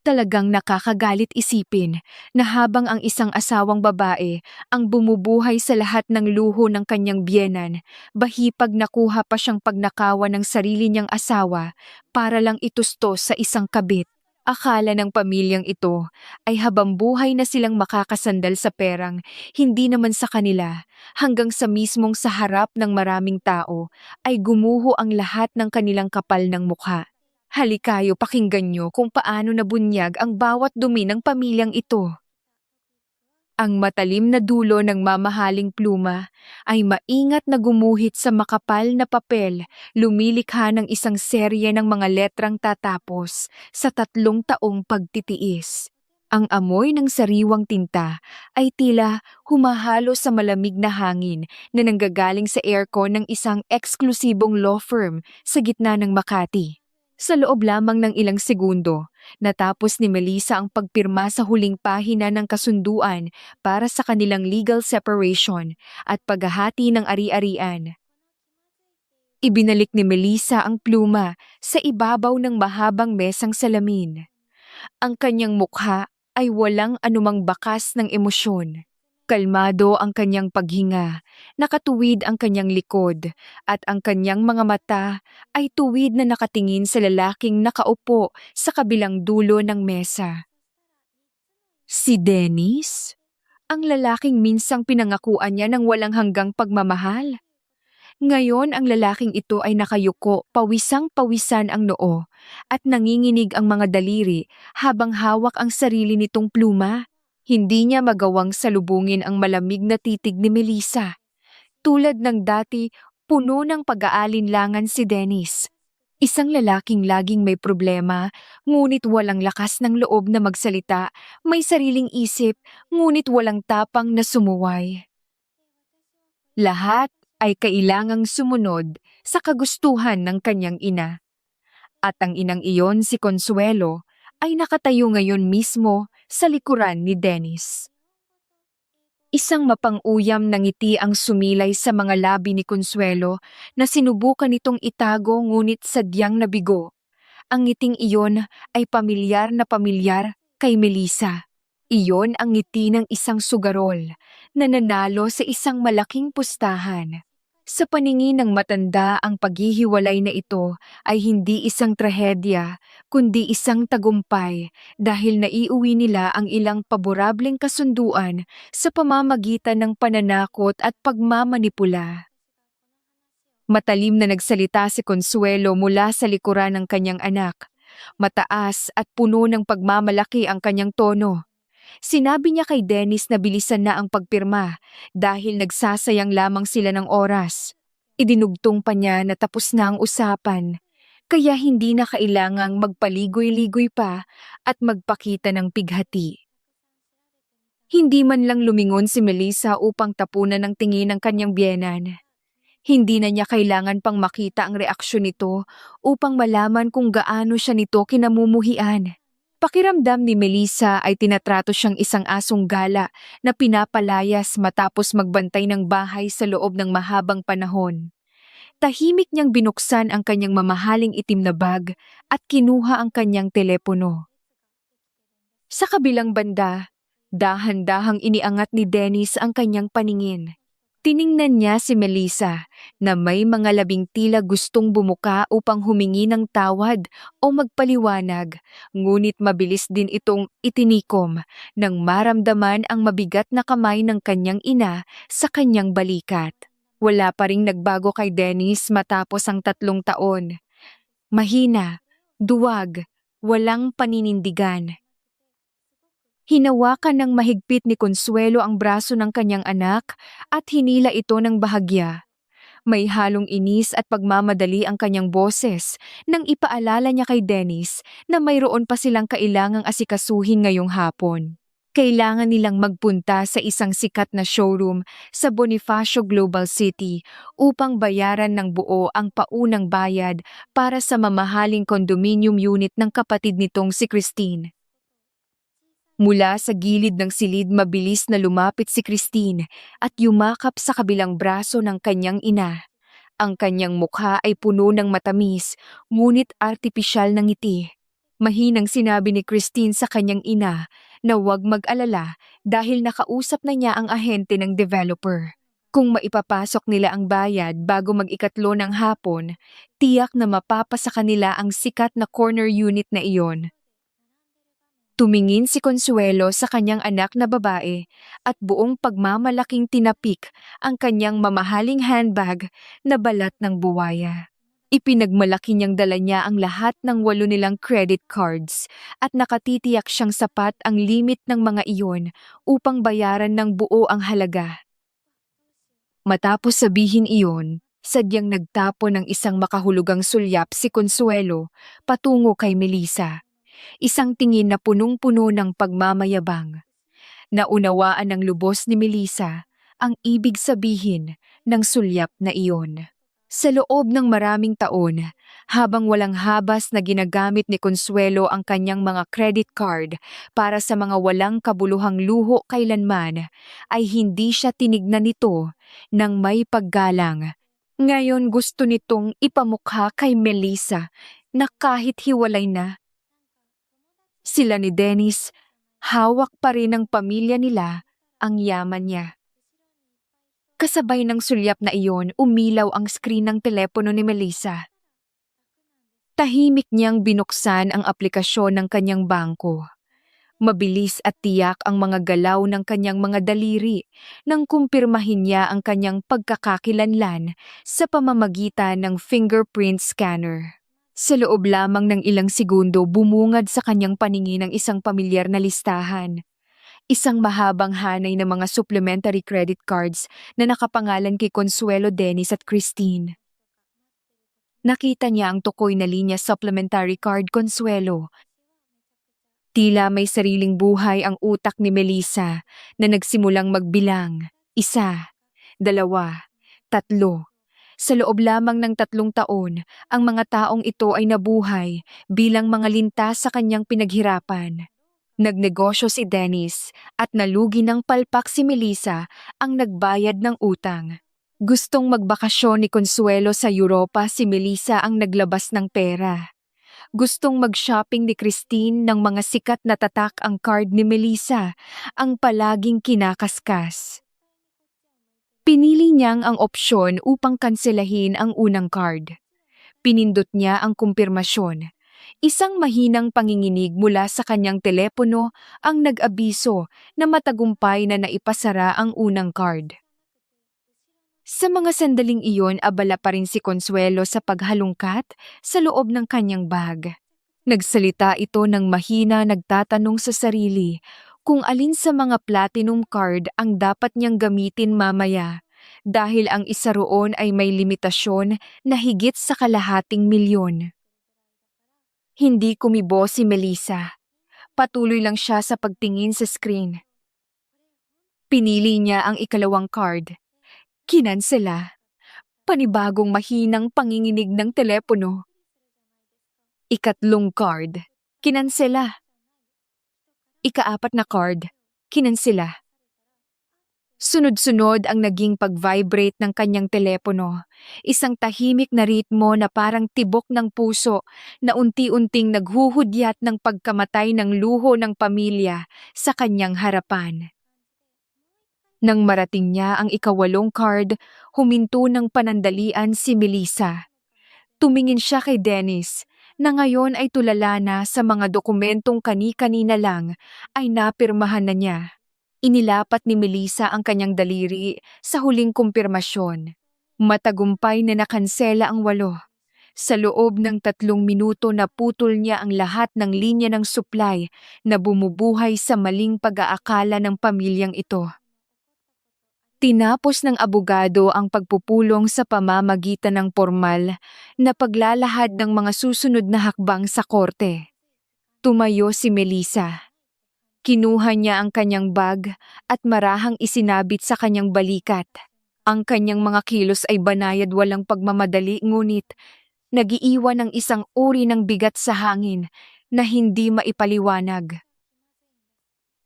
Talagang nakakagalit isipin na habang ang isang asawang babae ang bumubuhay sa lahat ng luho ng kanyang biyenan, bahipag nakuha pa siyang pagnakawan ng sarili niyang asawa para lang itustos sa isang kabit. Akala ng pamilyang ito ay habang buhay na silang makakasandal sa perang, hindi naman sa kanila, hanggang sa mismong sa harap ng maraming tao ay gumuho ang lahat ng kanilang kapal ng mukha. Halikayo pakinggan nyo kung paano nabunyag ang bawat dumi ng pamilyang ito. Ang matalim na dulo ng mamahaling pluma ay maingat na gumuhit sa makapal na papel, lumilikha ng isang serye ng mga letrang tatapos sa 3 taong pagtitiis. Ang amoy ng sariwang tinta ay tila humahalo sa malamig na hangin na nanggagaling sa aircon ng isang eksklusibong law firm sa gitna ng Makati. Sa loob lamang ng ilang segundo, natapos ni Melissa ang pagpirma sa huling pahina ng kasunduan para sa kanilang legal separation at paghahati ng ari-arian. Ibinalik ni Melissa ang pluma sa ibabaw ng mahabang mesang salamin. Ang kanyang mukha ay walang anumang bakas ng emosyon. Kalmado ang kanyang paghinga, nakatuwid ang kanyang likod, at ang kanyang mga mata ay tuwid na nakatingin sa lalaking nakaupo sa kabilang dulo ng mesa. Si Dennis? Ang lalaking minsang pinangakuan niya ng walang hanggang pagmamahal. Ngayon ang lalaking ito ay nakayuko, pawisang-pawisan ang noo, at nanginginig ang mga daliri habang hawak ang sarili nitong pluma. Hindi niya magawang salubungin ang malamig na titig ni Melissa. Tulad ng dati, puno ng pag-aalinlangan si Dennis. Isang lalaking laging may problema, ngunit walang lakas ng loob na magsalita, may sariling isip, ngunit walang tapang na sumuway. Lahat ay kailangang sumunod sa kagustuhan ng kanyang ina. At ang inang iyon, si Consuelo, ay nakatayo ngayon mismo sa likuran ni Dennis. Isang mapang-uyam na ngiti ang sumilay sa mga labi ni Consuelo na sinubukan nitong itago ngunit sadyang nabigo. Ang ngiting iyon ay pamilyar na pamilyar kay Melissa. Iyon ang ngiti ng isang sugarol na nanalo sa isang malaking pustahan. Sa paningin ng matanda, ang paghihiwalay na ito ay hindi isang trahedya, kundi isang tagumpay dahil naiuwi nila ang ilang paborableng kasunduan sa pamamagitan ng pananakot at pagmamanipula. Matalim na nagsalita si Consuelo mula sa likuran ng kanyang anak. Mataas at puno ng pagmamalaki ang kanyang tono. Sinabi niya kay Dennis na bilisan na ang pagpirma dahil nagsasayang lamang sila ng oras. Idinugtong pa niya na tapos na ang usapan, kaya hindi na kailangang magpaligoy-ligoy pa at magpakita ng pighati. Hindi man lang lumingon si Melissa upang tapunan ng tingin ng kanyang biyenan. Hindi na niya kailangan pang makita ang reaksyon nito upang malaman kung gaano siya nito kinamumuhian. Pakiramdam ni Melissa ay tinatrato siyang isang asong gala na pinapalayas matapos magbantay ng bahay sa loob ng mahabang panahon. Tahimik niyang binuksan ang kanyang mamahaling itim na bag at kinuha ang kanyang telepono. Sa kabilang banda, dahan-dahang iniangat ni Dennis ang kanyang paningin. Tiningnan niya si Melissa na may mga labing tila gustong bumuka upang humingi ng tawad o magpaliwanag, ngunit mabilis din itong itinikom nang maramdaman ang mabigat na kamay ng kanyang ina sa kanyang balikat. Wala pa ring nagbago kay Dennis matapos ang 3 taon. Mahina, duwag, walang paninindigan. Hinawakan ng mahigpit ni Consuelo ang braso ng kanyang anak at hinila ito ng bahagya. May halong inis at pagmamadali ang kanyang boses nang ipaalala niya kay Dennis na mayroon pa silang kailangang asikasuhin ngayong hapon. Kailangan nilang magpunta sa isang sikat na showroom sa Bonifacio Global City upang bayaran ng buo ang paunang bayad para sa mamahaling condominium unit ng kapatid nitong si Christine. Mula sa gilid ng silid mabilis na lumapit si Christine at yumakap sa kabilang braso ng kanyang ina. Ang kanyang mukha ay puno ng matamis, ngunit artipisyal na ngiti. Mahinang sinabi ni Christine sa kanyang ina na huwag mag-alala dahil nakausap na niya ang ahente ng developer. Kung maipapasok nila ang bayad bago mag-ikatlo ng hapon, tiyak na mapapasa kanila ang sikat na corner unit na iyon. Tumingin si Consuelo sa kanyang anak na babae at buong pagmamalaking tinapik ang kanyang mamahaling handbag na balat ng buwaya. Ipinagmalaki niyang dala niya ang lahat ng 8 nilang credit cards at nakatitiyak siyang sapat ang limit ng mga iyon upang bayaran ng buo ang halaga. Matapos sabihin iyon, sadyang nagtapo ng isang makahulugang sulyap si Consuelo patungo kay Melissa. Isang tingin na punong-puno ng pagmamayabang. Naunawaan ng lubos ni Melissa ang ibig sabihin ng sulyap na iyon. Sa loob ng maraming taon, habang walang habas na ginagamit ni Consuelo ang kanyang mga credit card para sa mga walang kabuluhang luho kailanman, ay hindi siya tinignan nito ng may paggalang. Ngayon gusto nitong ipamukha kay Melissa na kahit hiwalay na, sila ni Dennis, hawak pa rin ng pamilya nila ang yaman niya. Kasabay ng sulyap na iyon, umilaw ang screen ng telepono ni Melissa. Tahimik niyang binuksan ang aplikasyon ng kanyang bangko. Mabilis at tiyak ang mga galaw ng kanyang mga daliri nang kumpirmahin niya ang kanyang pagkakakilanlan sa pamamagitan ng fingerprint scanner. Sa loob lamang ng ilang segundo, bumungad sa kanyang paningin ang isang pamilyar na listahan. Isang mahabang hanay ng mga supplementary credit cards na nakapangalan kay Consuelo, Dennis at Christine. Nakita niya ang tukoy na linya supplementary card Consuelo. Tila may sariling buhay ang utak ni Melissa na nagsimulang magbilang. 1, 2, 3. Sa loob lamang ng 3 taon, ang mga taong ito ay nabuhay bilang mga lintas sa kanyang pinaghirapan. Nagnegosyo si Dennis at nalugi ng palpak si Melissa ang nagbayad ng utang. Gustong magbakasyon ni Consuelo sa Europa, si Melissa ang naglabas ng pera. Gustong mag-shopping ni Christine ng mga sikat na tatak, ang card ni Melissa ang palaging kinakaskas. Pinili niyang ang opsyon upang kanselahin ang unang card. Pinindot niya ang kumpirmasyon. Isang mahinang panginginig mula sa kanyang telepono ang nag-abiso na matagumpay na naipasara ang unang card. Sa mga sandaling iyon, abala pa rin si Consuelo sa paghalungkat sa loob ng kanyang bag. Nagsalita ito ng mahina, nagtatanong sa sarili kung alin sa mga platinum card ang dapat niyang gamitin mamaya dahil ang isa roon ay may limitasyon na higit sa 250,000. Hindi kumibo si Melissa. Patuloy lang siya sa pagtingin sa screen. Pinili niya ang ikalawang card. Kinansela. Panibagong mahinang panginginig ng telepono. Ikatlong card. Kinansela. Ika-4 na card. Kinansela. Sunod-sunod ang naging pag-vibrate ng kanyang telepono. Isang tahimik na ritmo na parang tibok ng puso na unti-unting naghuhudyat ng pagkamatay ng luho ng pamilya sa kanyang harapan. Nang marating niya ang ika-8 card, huminto ng panandalian si Melissa. Tumingin siya kay Dennis na ngayon ay tulala na sa mga dokumentong kani-kanina lang ay napirmahan na niya. Inilapat ni Melissa ang kanyang daliri sa huling kumpirmasyon. Matagumpay na nakansela ang 8. Sa loob ng 3 minuto naputol niya ang lahat ng linya ng supply na bumubuhay sa maling pag-aakala ng pamilyang ito. Tinapos ng abogado ang pagpupulong sa pamamagitan ng formal na paglalahad ng mga susunod na hakbang sa korte. Tumayo si Melissa. Kinuha niya ang kanyang bag at marahang isinabit sa kanyang balikat. Ang kanyang mga kilos ay banayad, walang pagmamadali, ngunit nagiiwan ng isang uri ng bigat sa hangin na hindi maipaliwanag.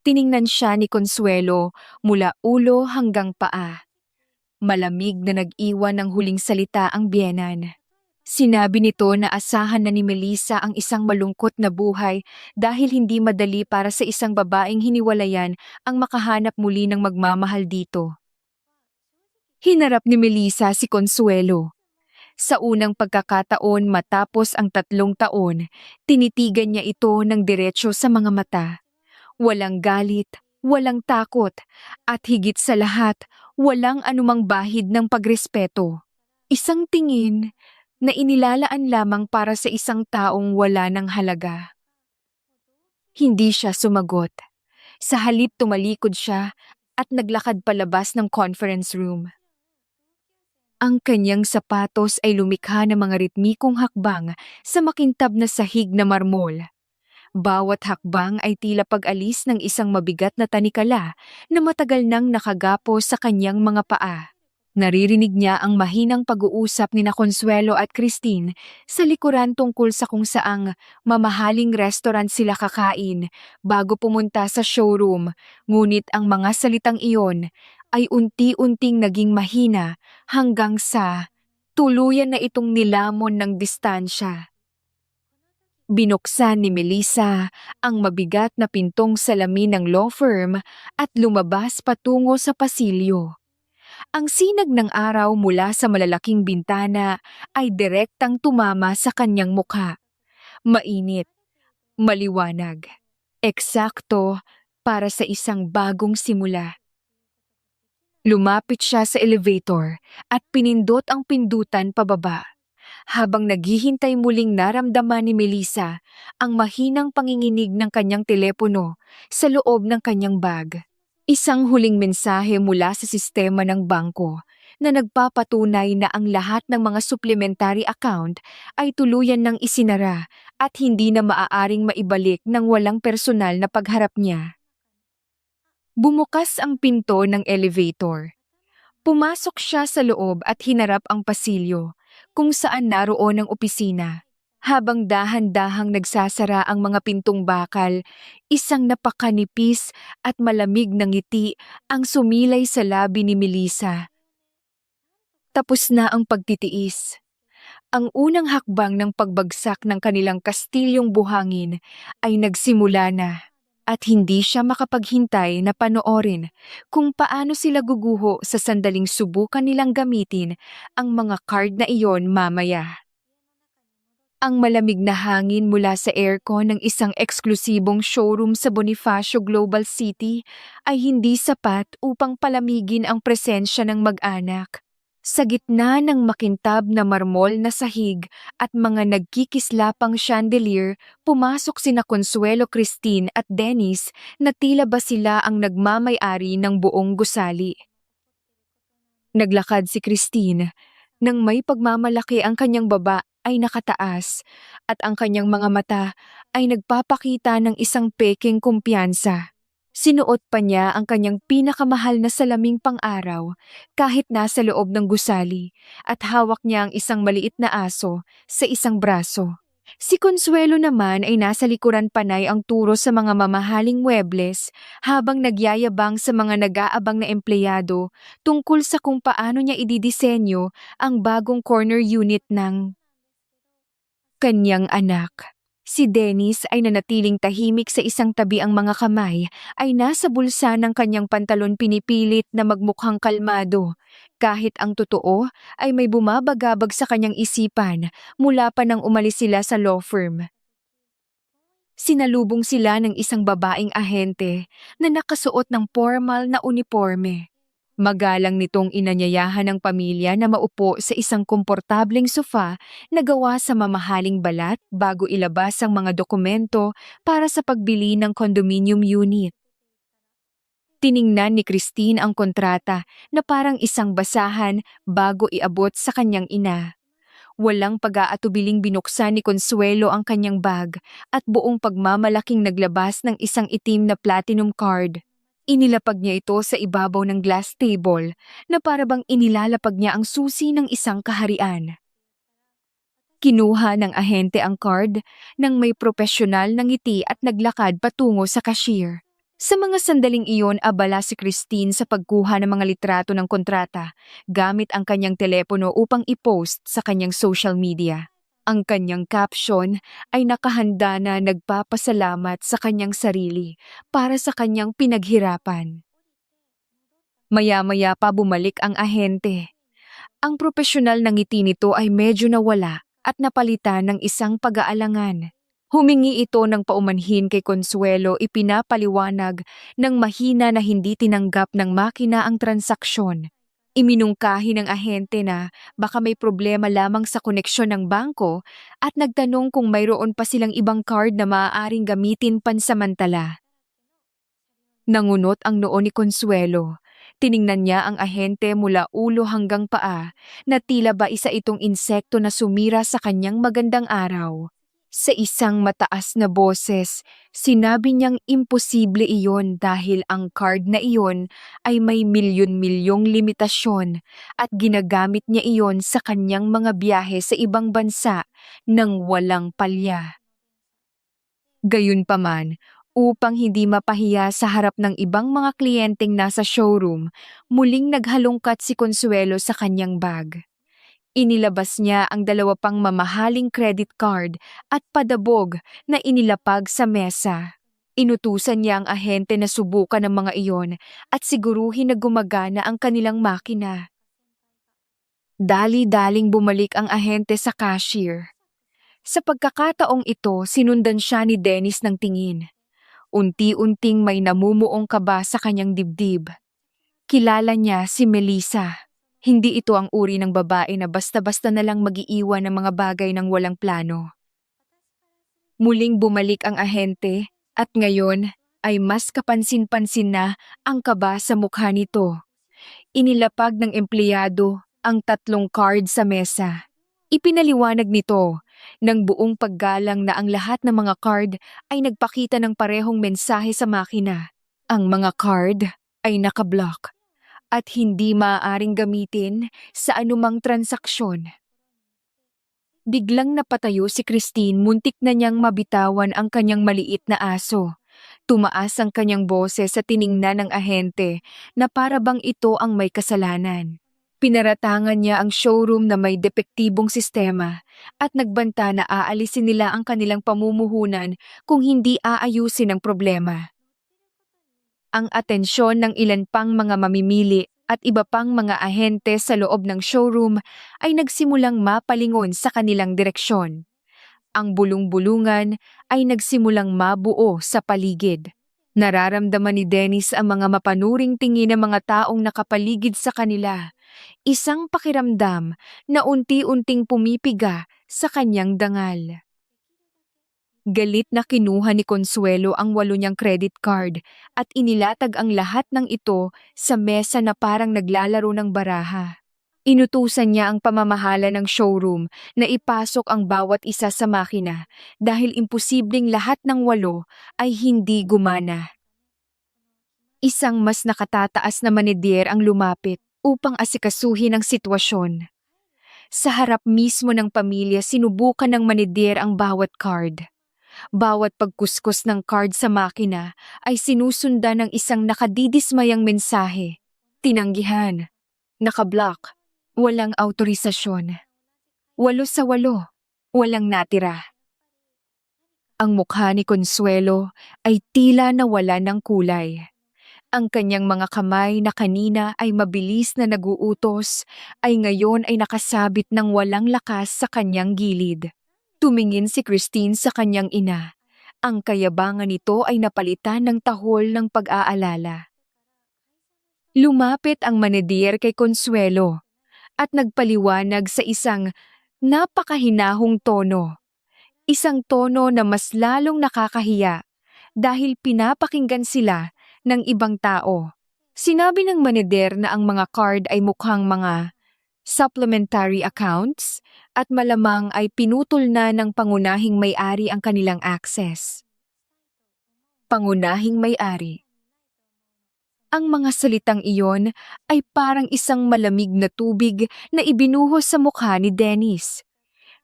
Tiningnan siya ni Consuelo mula ulo hanggang paa. Malamig na nag-iwan ng huling salita ang biyenan. Sinabi nito na asahan na ni Melissa ang isang malungkot na buhay dahil hindi madali para sa isang babaeng hiniwalayan ang makahanap muli ng magmamahal dito. Hinarap ni Melissa si Consuelo. Sa unang pagkakataon matapos ang 3 taon, tinitigan niya ito ng diretso sa mga mata. Walang galit, walang takot, at higit sa lahat, walang anumang bahid ng pagrespeto. Isang tingin na inilalaan lamang para sa isang taong wala ng halaga. Hindi siya sumagot. Sa halip tumalikod siya at naglakad palabas ng conference room. Ang kanyang sapatos ay lumikha ng mga ritmikong hakbang sa makintab na sahig na marmol. Bawat hakbang ay tila pag-alis ng isang mabigat na tanikala na matagal nang nakagapo sa kanyang mga paa. Naririnig niya ang mahinang pag-uusap ni na Consuelo at Christine sa likuran tungkol sa kung saang mamahaling restaurant sila kakain bago pumunta sa showroom, ngunit ang mga salitang iyon ay unti-unting naging mahina hanggang sa tuluyan na itong nilamon ng distansya. Binuksan ni Melissa ang mabigat na pintong salamin ng law firm at lumabas patungo sa pasilyo. Ang sinag ng araw mula sa malalaking bintana ay direktang tumama sa kanyang mukha. Mainit, maliwanag, eksakto para sa isang bagong simula. Lumapit siya sa elevator at pinindot ang pindutan pababa. Habang naghihintay muling naramdaman ni Melissa ang mahinang panginginig ng kanyang telepono sa loob ng kanyang bag. Isang huling mensahe mula sa sistema ng bangko na nagpapatunay na ang lahat ng mga supplementary account ay tuluyan ng isinara at hindi na maaaring maibalik ng walang personal na pagharap niya. Bumukas ang pinto ng elevator. Pumasok siya sa loob at hinarap ang pasilyo kung saan naroon ang opisina. Habang dahan-dahang nagsasara ang mga pintong bakal, isang napakanipis at malamig na ngiti ang sumilay sa labi ni Melissa. Tapos na ang pagtitiis. Ang unang hakbang ng pagbagsak ng kanilang kastilyong buhangin ay nagsimula na. At hindi siya makapaghintay na panoorin kung paano sila guguho sa sandaling subukan nilang gamitin ang mga card na iyon mamaya. Ang malamig na hangin mula sa aircon ng isang eksklusibong showroom sa Bonifacio Global City ay hindi sapat upang palamigin ang presensya ng mag-anak. Sa gitna ng makintab na marmol na sahig at mga nagkikislapang chandelier, pumasok sina Consuelo, Christine at Dennis na tila ba sila ang nagmamay-ari ng buong gusali. Naglakad si Christine nang may pagmamalaki ang kanyang baba ay nakataas at ang kanyang mga mata ay nagpapakita ng isang peking kumpiyansa. Sinuot pa niya ang kanyang pinakamahal na salaming pang-araw kahit nasa loob ng gusali at hawak niya ang isang maliit na aso sa isang braso. Si Consuelo naman ay nasa likuran panay ang turo sa mga mamahaling muebles habang nagyayabang sa mga nag-aabang na empleyado tungkol sa kung paano niya ididisenyo ang bagong corner unit ng kanyang anak. Si Dennis ay nanatiling tahimik sa isang tabi, ang mga kamay ay nasa bulsa ng kanyang pantalon, pinipilit na magmukhang kalmado. Kahit ang totoo ay may bumabagabag sa kanyang isipan mula pa nang umalis sila sa law firm. Sinalubong sila ng isang babaeng ahente na nakasuot ng formal na uniforme. Magalang nitong inanyayahan ng pamilya na maupo sa isang komportableng sofa na gawa sa mamahaling balat bago ilabas ang mga dokumento para sa pagbili ng condominium unit. Tiningnan ni Christine ang kontrata na parang isang basahan bago iabot sa kanyang ina. Walang pag-aatubiling binuksan ni Consuelo ang kanyang bag at buong pagmamalaking naglabas ng isang itim na platinum card. Inilapag niya ito sa ibabaw ng glass table na parabang inilalapag niya ang susi ng isang kaharian. Kinuha ng ahente ang card nang may propesyonal na ngiti at naglakad patungo sa cashier. Sa mga sandaling iyon, abala si Christine sa pagkuha ng mga litrato ng kontrata gamit ang kanyang telepono upang i-post sa kanyang social media. Ang kanyang caption ay nakahanda na nagpapasalamat sa kanyang sarili para sa kanyang pinaghirapan. Maya-maya pa bumalik ang ahente. Ang propesyonal na ngiti nito ay medyo nawala at napalitan ng isang pag-aalangan. Humingi ito ng paumanhin kay Consuelo, ipinapaliwanag ng mahina na hindi tinanggap ng makina ang transaksyon. Iminungkahi ng ahente na baka may problema lamang sa koneksyon ng bangko at nagtanong kung mayroon pa silang ibang card na maaaring gamitin pansamantala. Nangunot ang noo ni Consuelo. Tiningnan niya ang ahente mula ulo hanggang paa na tila ba isa itong insekto na sumira sa kanyang magandang araw. Sa isang mataas na boses, sinabi niyang imposible iyon dahil ang card na iyon ay may milyon-milyong limitasyon at ginagamit niya iyon sa kanyang mga biyahe sa ibang bansa nang walang palya. Gayunpaman, upang hindi mapahiya sa harap ng ibang mga kliyenteng nasa showroom, muling naghalongkat si Consuelo sa kanyang bag. Inilabas niya ang 2 pang mamahaling credit card at padabog na inilapag sa mesa. Inutusan niya ang ahente na subukan ang mga iyon at siguruhin na gumagana ang kanilang makina. Dali-daling bumalik ang ahente sa cashier. Sa pagkakataong ito, sinundan siya ni Dennis ng tingin. Unti-unting may namumuong kaba sa kanyang dibdib. Kilala niya si Melissa. Hindi ito ang uri ng babae na basta-basta na lang mag-iiwan ng mga bagay ng walang plano. Muling bumalik ang ahente at ngayon ay mas kapansin-pansin na ang kaba sa mukha nito. Inilapag ng empleyado ang 3 card sa mesa. Ipinaliwanag nito ng buong paggalang na ang lahat ng mga card ay nagpakita ng parehong mensahe sa makina. Ang mga card ay nakablock at hindi maaaring gamitin sa anumang transaksyon. Biglang napatayo si Christine, muntik na niyang mabitawan ang kanyang maliit na aso. Tumaas ang kanyang boses sa tiningnan ng ahente na para bang ito ang may kasalanan. Pinaratangan niya ang showroom na may depektibong sistema at nagbanta na aalisin nila ang kanilang pamumuhunan kung hindi aayusin ang problema. Ang atensyon ng ilan pang mga mamimili at iba pang mga ahente sa loob ng showroom ay nagsimulang mapalingon sa kanilang direksyon. Ang bulong-bulungan ay nagsimulang mabuo sa paligid. Nararamdaman ni Dennis ang mga mapanuring tingin ng mga taong nakapaligid sa kanila. Isang pakiramdam na unti-unting pumipiga sa kanyang dangal. Galit na kinuha ni Consuelo ang 8 niyang credit card at inilatag ang lahat ng ito sa mesa na parang naglalaro ng baraha. Inutusan niya ang pamamahala ng showroom na ipasok ang bawat isa sa makina dahil imposibleng lahat ng 8 ay hindi gumana. Isang mas nakatataas na manedier ang lumapit upang asikasuhin ang sitwasyon. Sa harap mismo ng pamilya, sinubukan ng manedier ang bawat card. Bawat pagkuskus ng card sa makina ay sinusundan ng isang nakadidismayang mensahe. Tinanggihan, nakablock, walang autorisasyon. 8 sa 8, walang natira. Ang mukha ni Consuelo ay tila nawala ng kulay. Ang kanyang mga kamay na kanina ay mabilis na naguutos ay ngayon ay nakasabit ng walang lakas sa kanyang gilid. Tumingin si Christine sa kanyang ina. Ang kayabangan nito ay napalitan ng tahol ng pag-aalala. Lumapit ang manedier kay Consuelo at nagpaliwanag sa isang napakahinahong tono. Isang tono na mas lalong nakakahiya dahil pinapakinggan sila ng ibang tao. Sinabi ng maneder na ang mga card ay mukhang mga supplementary accounts at malamang ay pinutol na ng pangunahing may-ari ang kanilang access. Pangunahing may-ari. Ang mga salitang iyon ay parang isang malamig na tubig na ibinuhos sa mukha ni Dennis.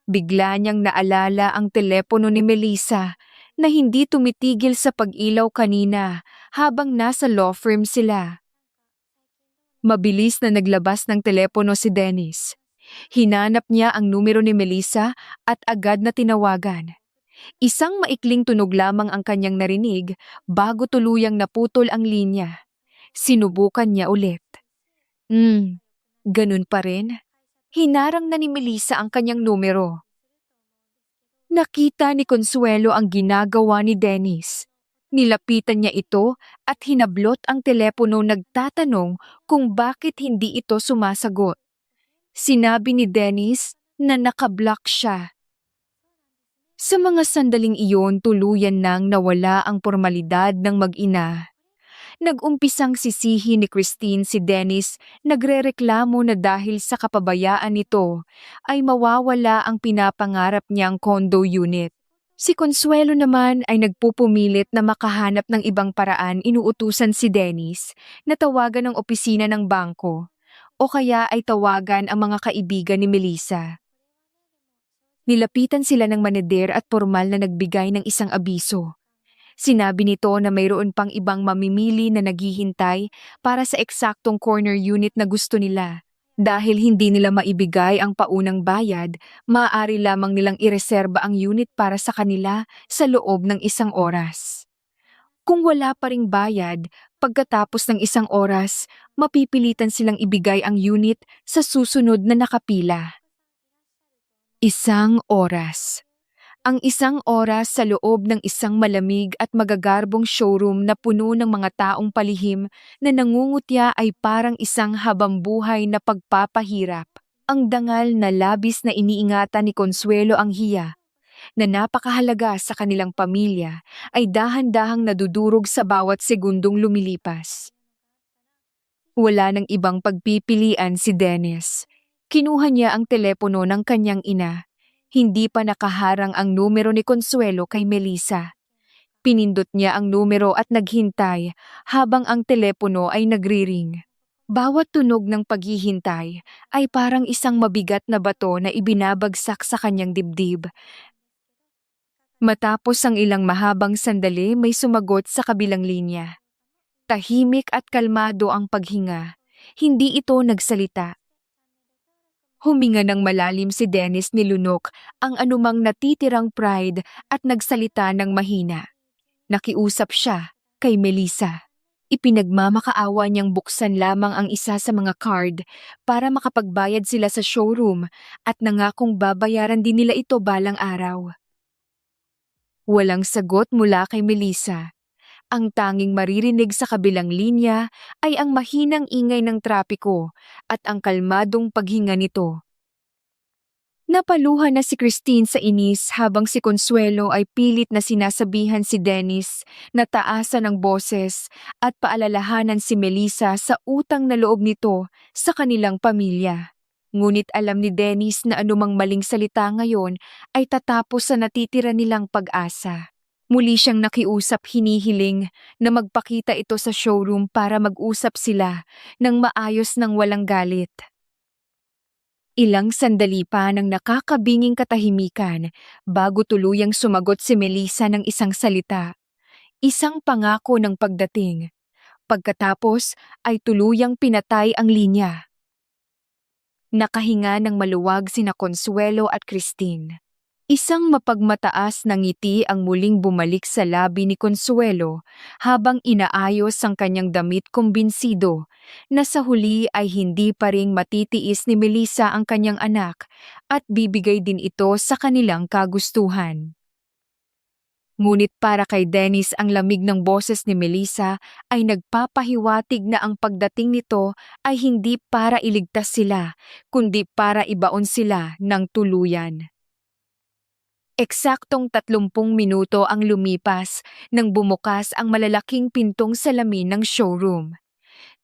Bigla niyang naalala ang telepono ni Melissa na hindi tumitigil sa pag-ilaw kanina habang nasa law firm sila. Mabilis na naglabas ng telepono si Dennis. Hinanap niya ang numero ni Melissa at agad na tinawagan. Isang maikling tunog lamang ang kanyang narinig bago tuluyang naputol ang linya. Sinubukan niya ulit. Ganun pa rin. Hinarang na ni Melissa ang kanyang numero. Nakita ni Consuelo ang ginagawa ni Dennis. Nilapitan niya ito at hinablot ang telepono nagtatanong kung bakit hindi ito sumasagot. Sinabi ni Dennis na nakablock siya. Sa mga sandaling iyon tuluyan nang nawala ang pormalidad ng mag-ina. Nag-umpisang sisihin ni Christine si Dennis, nagrereklamo na dahil sa kapabayaan nito ay mawawala ang pinapangarap niyang condo unit. Si Consuelo naman ay nagpupumilit na makahanap ng ibang paraan. Inuutusan si Dennis na tawagan ang opisina ng bangko o kaya ay tawagan ang mga kaibigan ni Melissa. Nilapitan sila ng manader at formal na nagbigay ng isang abiso. Sinabi nito na mayroon pang ibang mamimili na naghihintay para sa eksaktong corner unit na gusto nila. Dahil hindi nila maibigay ang paunang bayad, maaari lamang nilang ireserba ang unit para sa kanila sa loob ng 1 oras. Kung wala pa ring bayad, pagkatapos ng 1 oras, mapipilitan silang ibigay ang unit sa susunod na nakapila. 1 oras. Ang 1 oras sa loob ng isang malamig at magagarbong showroom na puno ng mga taong palihim na nangungutya ay parang isang habambuhay na pagpapahirap. Ang dangal na labis na iniingatan ni Consuelo ang hiya, na napakahalaga sa kanilang pamilya, ay dahan-dahang nadudurog sa bawat segundong lumilipas. Wala nang ibang pagpipilian si Dennis. Kinuha niya ang telepono ng kanyang ina. Hindi pa nakaharang ang numero ni Consuelo kay Melissa. Pinindot niya ang numero at naghintay habang ang telepono ay nagriring. Bawat tunog ng paghihintay ay parang isang mabigat na bato na ibinabagsak sa kanyang dibdib. Matapos ang ilang mahabang sandali, may sumagot sa kabilang linya. Tahimik at kalmado ang paghinga. Hindi ito nagsalita. Huminga ng malalim si Dennis, nilunok ang anumang natitirang pride at nagsalita ng mahina. Nakiusap siya kay Melissa. Ipinagmamakaawa niyang buksan lamang ang isa sa mga card para makapagbayad sila sa showroom at nangakong babayaran din nila ito balang araw. Walang sagot mula kay Melissa. Ang tanging maririnig sa kabilang linya ay ang mahinang ingay ng trapiko at ang kalmadong paghinga nito. Napaluha na si Christine sa inis habang si Consuelo ay pilit na sinasabihan si Dennis na taasan ang boses at paalalahanan si Melissa sa utang na loob nito sa kanilang pamilya. Ngunit alam ni Dennis na anumang maling salita ngayon ay tatapos sa natitira nilang pag-asa. Muli siyang nakiusap, hinihiling na magpakita ito sa showroom para mag-usap sila ng maayos ng walang galit. Ilang sandali pa ng nakakabinging katahimikan bago tuluyang sumagot si Melissa ng isang salita. Isang pangako ng pagdating. Pagkatapos ay tuluyang pinatay ang linya. Nakahinga ng maluwag sina Consuelo at Christine. Isang mapagmataas na ngiti ang muling bumalik sa labi ni Consuelo habang inaayos ang kanyang damit, kumbinsido na sa huli ay hindi pa ring matitiis ni Melissa ang kanyang anak at bibigay din ito sa kanilang kagustuhan. Ngunit para kay Dennis, ang lamig ng boses ni Melissa ay nagpapahiwatig na ang pagdating nito ay hindi para iligtas sila, kundi para ibaon sila ng tuluyan. Eksaktong 30 minuto ang lumipas nang bumukas ang malalaking pintong salamin ng showroom.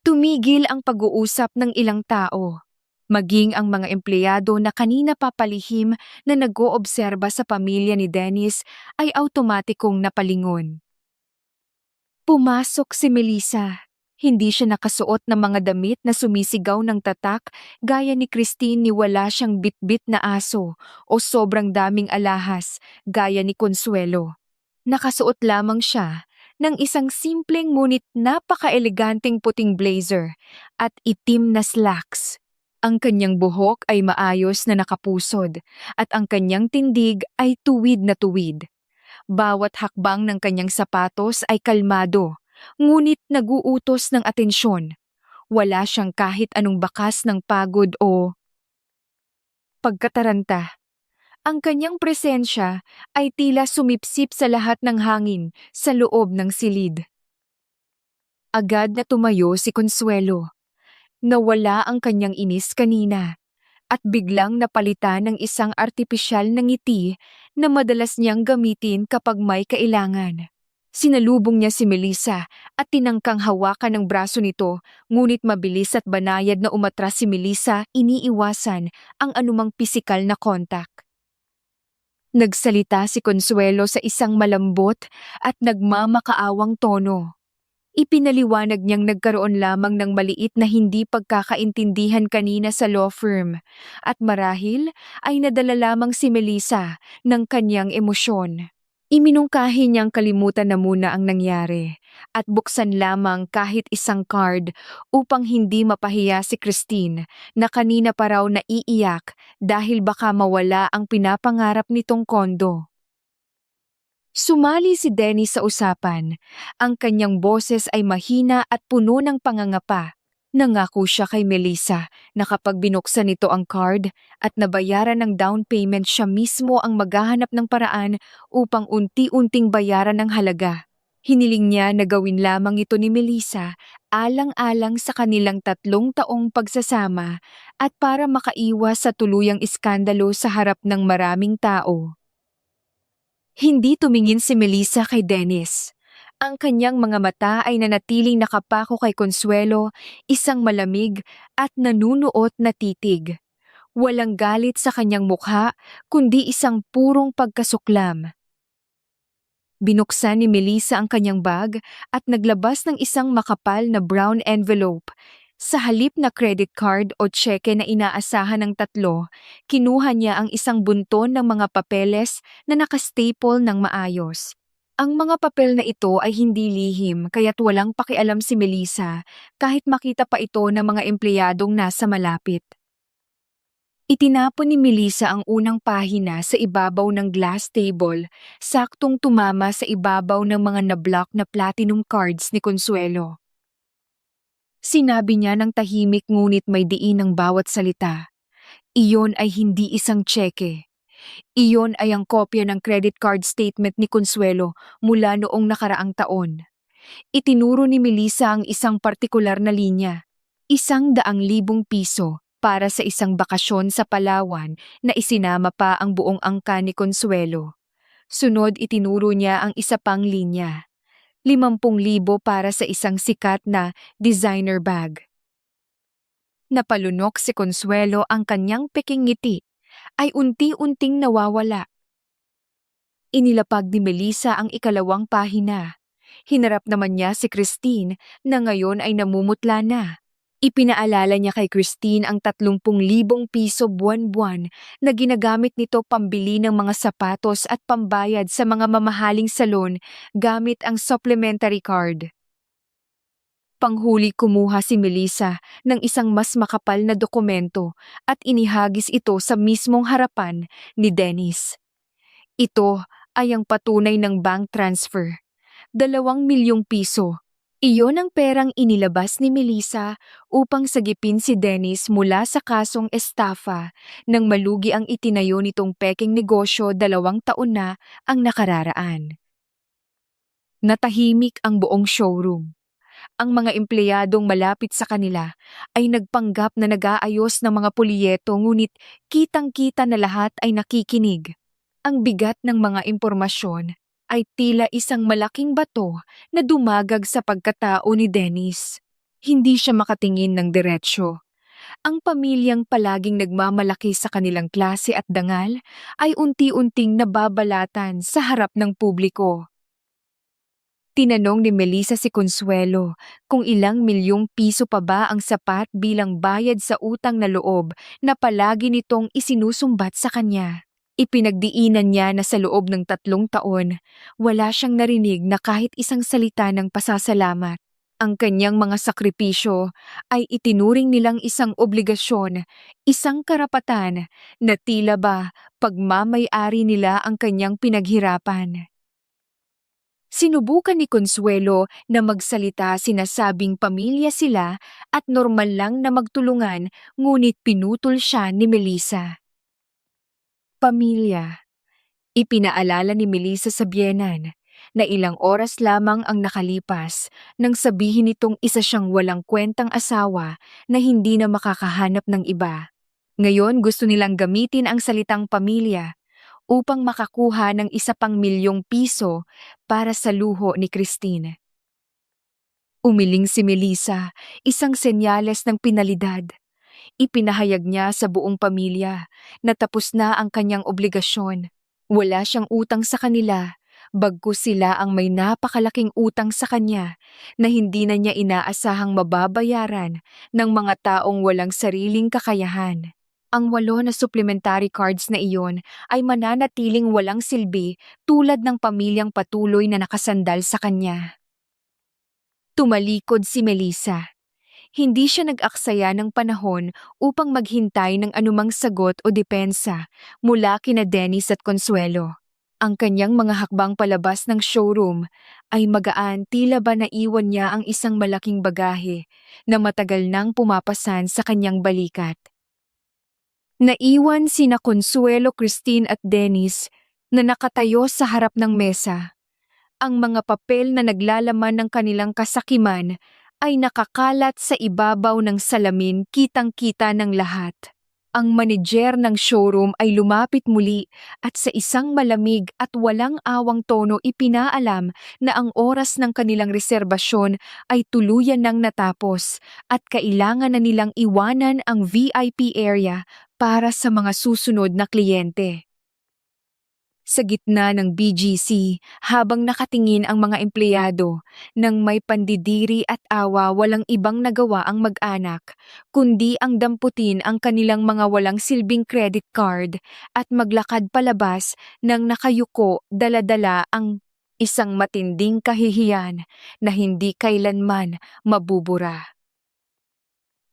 Tumigil ang pag-uusap ng ilang tao. Maging ang mga empleyado na kanina papalihim na nag-oobserba sa pamilya ni Dennis ay automatikong napalingon. Pumasok si Melissa. Hindi siya nakasuot ng mga damit na sumisigaw ng tatak gaya ni Christine, ni wala siyang bitbit na aso o sobrang daming alahas gaya ni Consuelo. Nakasuot lamang siya ng isang simpleng ngunit napaka-eleganteng puting blazer at itim na slacks. Ang kanyang buhok ay maayos na nakapusod at ang kanyang tindig ay tuwid na tuwid. Bawat hakbang ng kanyang sapatos ay kalmado, ngunit naguutos ng atensyon. Wala siyang kahit anong bakas ng pagod o pagkataranta. Ang kanyang presensya ay tila sumipsip sa lahat ng hangin sa loob ng silid. Agad na tumayo si Consuelo. Nawala ang kanyang inis kanina at biglang napalitan ng isang artipisyal na ngiti na madalas niyang gamitin kapag may kailangan. Sinalubong niya si Melissa at tinangkang hawakan ng braso nito, ngunit mabilis at banayad na umatras si Melissa, iniiwasan ang anumang pisikal na kontak. Nagsalita si Consuelo sa isang malambot at nagmamakaawang tono. Ipinaliwanag niyang nagkaroon lamang ng maliit na hindi pagkakaintindihan kanina sa law firm at marahil ay nadala lamang si Melissa ng kanyang emosyon. Iminungkahi niyang kalimutan na muna ang nangyari at buksan lamang kahit isang card upang hindi mapahiya si Christine na kanina pa raw naiiyak dahil baka mawala ang pinapangarap nitong kondo. Sumali si Dennis sa usapan. Ang kanyang boses ay mahina at puno ng pangangapa. Nangako siya kay Melissa na kapag binuksan nito ang card at nabayaran ng down payment, siya mismo ang maghahanap ng paraan upang unti-unting bayaran ang halaga. Hiniling niya na gawin lamang ito ni Melissa alang-alang sa kanilang 3 taong pagsasama at para makaiwas sa tuluyang iskandalo sa harap ng maraming tao. Hindi tumingin si Melissa kay Dennis. Ang kanyang mga mata ay nanatiling nakapako kay Consuelo, isang malamig at nanunuot na titig. Walang galit sa kanyang mukha, kundi isang purong pagkasuklam. Binuksan ni Melissa ang kanyang bag at naglabas ng isang makapal na brown envelope. Sa halip na credit card o tseke na inaasahan ng 3, kinuha niya ang isang bunton ng mga papeles na nakastaple ng maayos. Ang mga papel na ito ay hindi lihim kaya't walang pakialam si Melissa kahit makita pa ito ng mga empleyadong nasa malapit. Itinapon ni Melissa ang unang pahina sa ibabaw ng glass table, saktong tumama sa ibabaw ng mga nablock na platinum cards ni Consuelo. Sinabi niya ng tahimik ngunit may diin ang bawat salita. Iyon ay hindi isang tseke. Iyon ay ang kopya ng credit card statement ni Consuelo mula noong nakaraang taon. Itinuro ni Melissa ang isang partikular na linya, 100,000 piso para sa isang bakasyon sa Palawan na isinama pa ang buong angka ni Consuelo. Sunod itinuro niya ang isa pang linya, 50,000 para sa isang sikat na designer bag. Napalunok si Consuelo, ang kanyang peking ngiti ay unti-unting nawawala. Inilapag ni Melissa ang ikalawang pahina. Hinarap naman niya si Christine na ngayon ay namumutla na. Ipinaalala niya kay Christine ang 30,000 piso buwan-buwan na ginagamit nito pambili ng mga sapatos at pambayad sa mga mamahaling salon gamit ang supplementary card. Panghuli kumuha si Melissa ng isang mas makapal na dokumento at inihagis ito sa mismong harapan ni Dennis. Ito ay ang patunay ng bank transfer, 2,000,000 piso. Iyon ang perang inilabas ni Melissa upang sagipin si Dennis mula sa kasong estafa nang malugi ang itinayo nitong peking negosyo 2 taon na ang nakararaan. Natahimik ang buong showroom. Ang mga empleyadong malapit sa kanila ay nagpanggap na nag-aayos ng mga polyeto, ngunit kitang-kita na lahat ay nakikinig. Ang bigat ng mga impormasyon ay tila isang malaking bato na dumagag sa pagkatao ni Dennis. Hindi siya makatingin ng diretsyo. Ang pamilyang palaging nagmamalaki sa kanilang klase at dangal ay unti-unting nababalatan sa harap ng publiko. Tinanong ni Melissa si Consuelo kung ilang milyong piso pa ba ang sapat bilang bayad sa utang na loob na palagi nitong isinusumbat sa kanya. Ipinagdiinan niya na sa loob ng 3 taon, wala siyang narinig na kahit isang salita ng pasasalamat. Ang kanyang mga sakripisyo ay itinuring nilang isang obligasyon, isang karapatan na tila ba pagmamay-ari nila ang kanyang pinaghirapan. Sinubukan ni Consuelo na magsalita, sinasabing pamilya sila at normal lang na magtulungan, ngunit pinutol siya ni Melissa. Pamilya. Ipinaalala ni Melissa sa biyenan na ilang oras lamang ang nakalipas nang sabihin nitong isa siyang walang kwentang asawa na hindi na makakahanap ng iba. Ngayon gusto nilang gamitin ang salitang pamilya upang makakuha ng ₱1,000,000 para sa luho ni Christine. Umiling si Melissa, isang senyales ng pinalidad. Ipinahayag niya sa buong pamilya na tapos na ang kanyang obligasyon. Wala siyang utang sa kanila, bagkus sila ang may napakalaking utang sa kanya na hindi na niya inaasahang mababayaran ng mga taong walang sariling kakayahan. Ang 8 na supplementary cards na iyon ay mananatiling walang silbi tulad ng pamilyang patuloy na nakasandal sa kanya. Tumalikod si Melissa. Hindi siya nag-aksaya ng panahon upang maghintay ng anumang sagot o depensa mula kina Dennis at Consuelo. Ang kanyang mga hakbang palabas ng showroom ay magaan, tila ba naiwan niya ang isang malaking bagahe na matagal nang pumapasan sa kanyang balikat. Naiwan sina Consuelo, Christine at Dennis na nakatayo sa harap ng mesa. Ang mga papel na naglalaman ng kanilang kasakiman ay nakakalat sa ibabaw ng salamin, kitang-kita ng lahat. Ang manager ng showroom ay lumapit muli at sa isang malamig at walang awang tono ipinaalam na ang oras ng kanilang reserbasyon ay tuluyan nang natapos at kailangan na nilang iwanan ang VIP area para sa mga susunod na kliyente. Sa gitna ng BGC, habang nakatingin ang mga empleyado, nang may pandidiri at awa, walang ibang nagawa ang mag-anak, kundi ang damputin ang kanilang mga walang silbing credit card at maglakad palabas ng nakayuko, dala-dala ang isang matinding kahihiyan na hindi kailanman mabubura.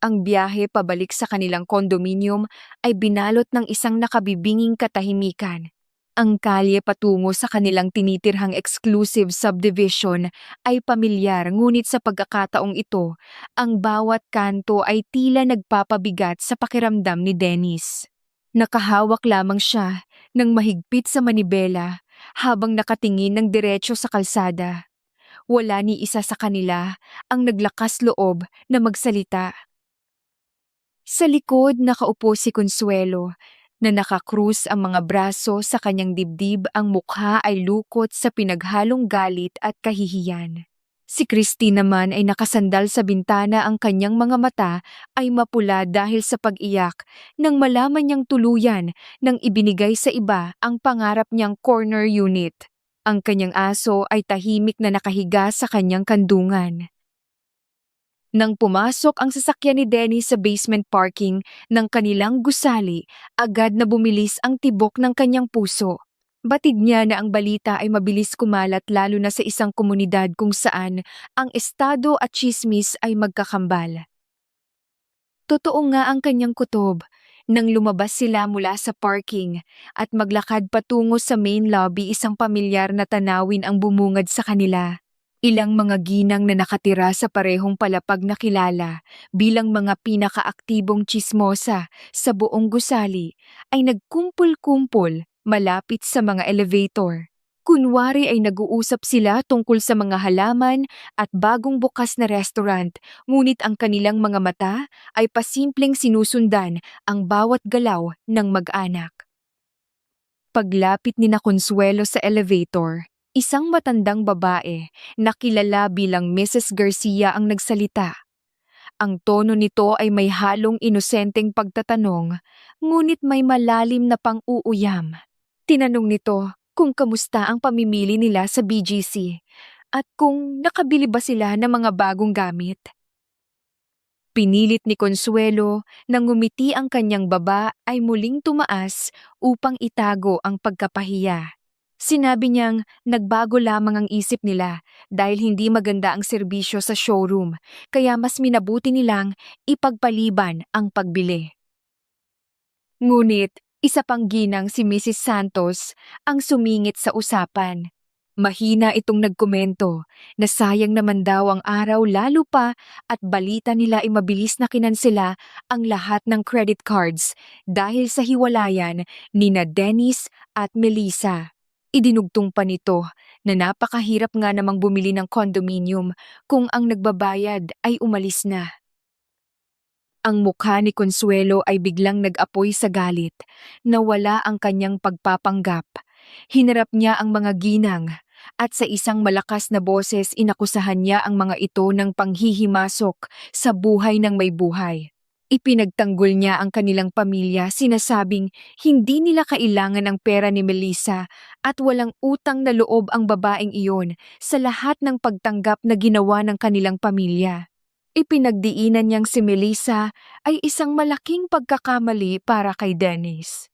Ang biyahe pabalik sa kanilang kondominium ay binalot ng isang nakabibinging katahimikan. Ang kalye patungo sa kanilang tinitirhang exclusive subdivision ay pamilyar, ngunit sa pagkakataong ito, ang bawat kanto ay tila nagpapabigat sa pakiramdam ni Dennis. Nakahawak lamang siya ng mahigpit sa manibela habang nakatingin ng diretso sa kalsada. Wala ni isa sa kanila ang naglakas loob na magsalita. Sa likod nakaupo si Consuelo, na nakakrus ang mga braso sa kanyang dibdib, ang mukha ay lukot sa pinaghalong galit at kahihiyan. Si Christine naman ay nakasandal sa bintana, ang kanyang mga mata ay mapula dahil sa pag-iyak nang malaman niyang tuluyan nang ibinigay sa iba ang pangarap niyang corner unit. Ang kanyang aso ay tahimik na nakahiga sa kanyang kandungan. Nang pumasok ang sasakyan ni Dennis sa basement parking ng kanilang gusali, agad na bumilis ang tibok ng kanyang puso. Batid niya na ang balita ay mabilis kumalat, lalo na sa isang komunidad kung saan ang estado at tsismis ay magkakambal. Totoo nga ang kanyang kutob. Nang lumabas sila mula sa parking at maglakad patungo sa main lobby, isang pamilyar na tanawin ang bumungad sa kanila. Ilang mga ginang na nakatira sa parehong palapag na kilala bilang mga pinakaaktibong tsismosa sa buong gusali ay nagkumpul-kumpul malapit sa mga elevator. Kunwari ay nag-uusap sila tungkol sa mga halaman at bagong bukas na restaurant, ngunit ang kanilang mga mata ay pasimpleng sinusundan ang bawat galaw ng mag-anak. Paglapit ni na Consuelo sa elevator, isang matandang babae na kilala bilang Mrs. Garcia ang nagsalita. Ang tono nito ay may halong inosenteng pagtatanong, ngunit may malalim na pang-uuyam. Tinanong nito kung kamusta ang pamimili nila sa BGC at kung nakabili ba sila ng mga bagong gamit. Pinilit ni Consuelo na ngumiti ang kanyang baba ay muling tumaas upang itago ang pagkapahiya. Sinabi niyang nagbago lamang ang isip nila dahil hindi maganda ang serbisyo sa showroom, kaya mas minabuti nilang ipagpaliban ang pagbili. Ngunit isa pang ginang si Mrs. Santos ang sumingit sa usapan. Mahina itong nagkomento na sayang naman daw ang araw lalo pa at balita nila ay mabilis na kinansela ang lahat ng credit cards dahil sa hiwalayan nina Dennis at Melissa. Idinugtong pa nito na napakahirap nga namang bumili ng condominium kung ang nagbabayad ay umalis na. Ang mukha ni Consuelo ay biglang nag-apoy sa galit, nawala ang kanyang pagpapanggap. Hinarap niya ang mga ginang at sa isang malakas na boses inakusahan niya ang mga ito ng panghihimasok sa buhay ng may buhay. Ipinagtanggol niya ang kanilang pamilya, sinasabing hindi nila kailangan ng pera ni Melissa at walang utang na loob ang babaeng iyon sa lahat ng pagtanggap na ginawa ng kanilang pamilya. Ipinagdiinan niyang si Melissa ay isang malaking pagkakamali para kay Dennis.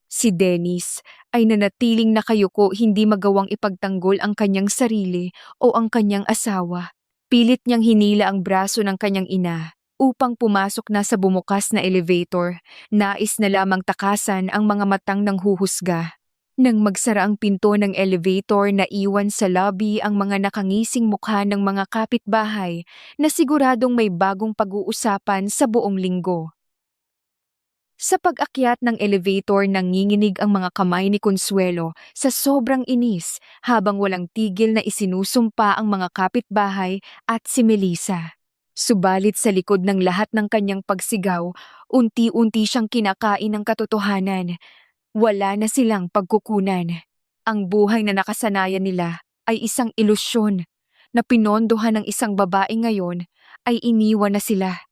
Si Dennis ay nanatiling nakayuko, hindi magawang ipagtanggol ang kanyang sarili o ang kanyang asawa. Pilit niyang hinila ang braso ng kanyang ina upang pumasok na sa bumukas na elevator. Nais na lamang takasan ang mga matang ng huhusga. Nang magsara ang pinto ng elevator, naiwan sa lobby ang mga nakangising mukha ng mga kapitbahay na siguradong may bagong pag-uusapan sa buong linggo. Sa pag-akyat ng elevator, nanginginig ang mga kamay ni Consuelo sa sobrang inis habang walang tigil na isinusumpa ang mga kapitbahay at si Melissa. Subalit sa likod ng lahat ng kanyang pagsigaw, unti-unti siyang kinakain ng katotohanan. Wala na silang pagkukunan. Ang buhay na nakasanayan nila ay isang ilusyon na pinondohan ng isang babae ngayon ay iniwan na sila.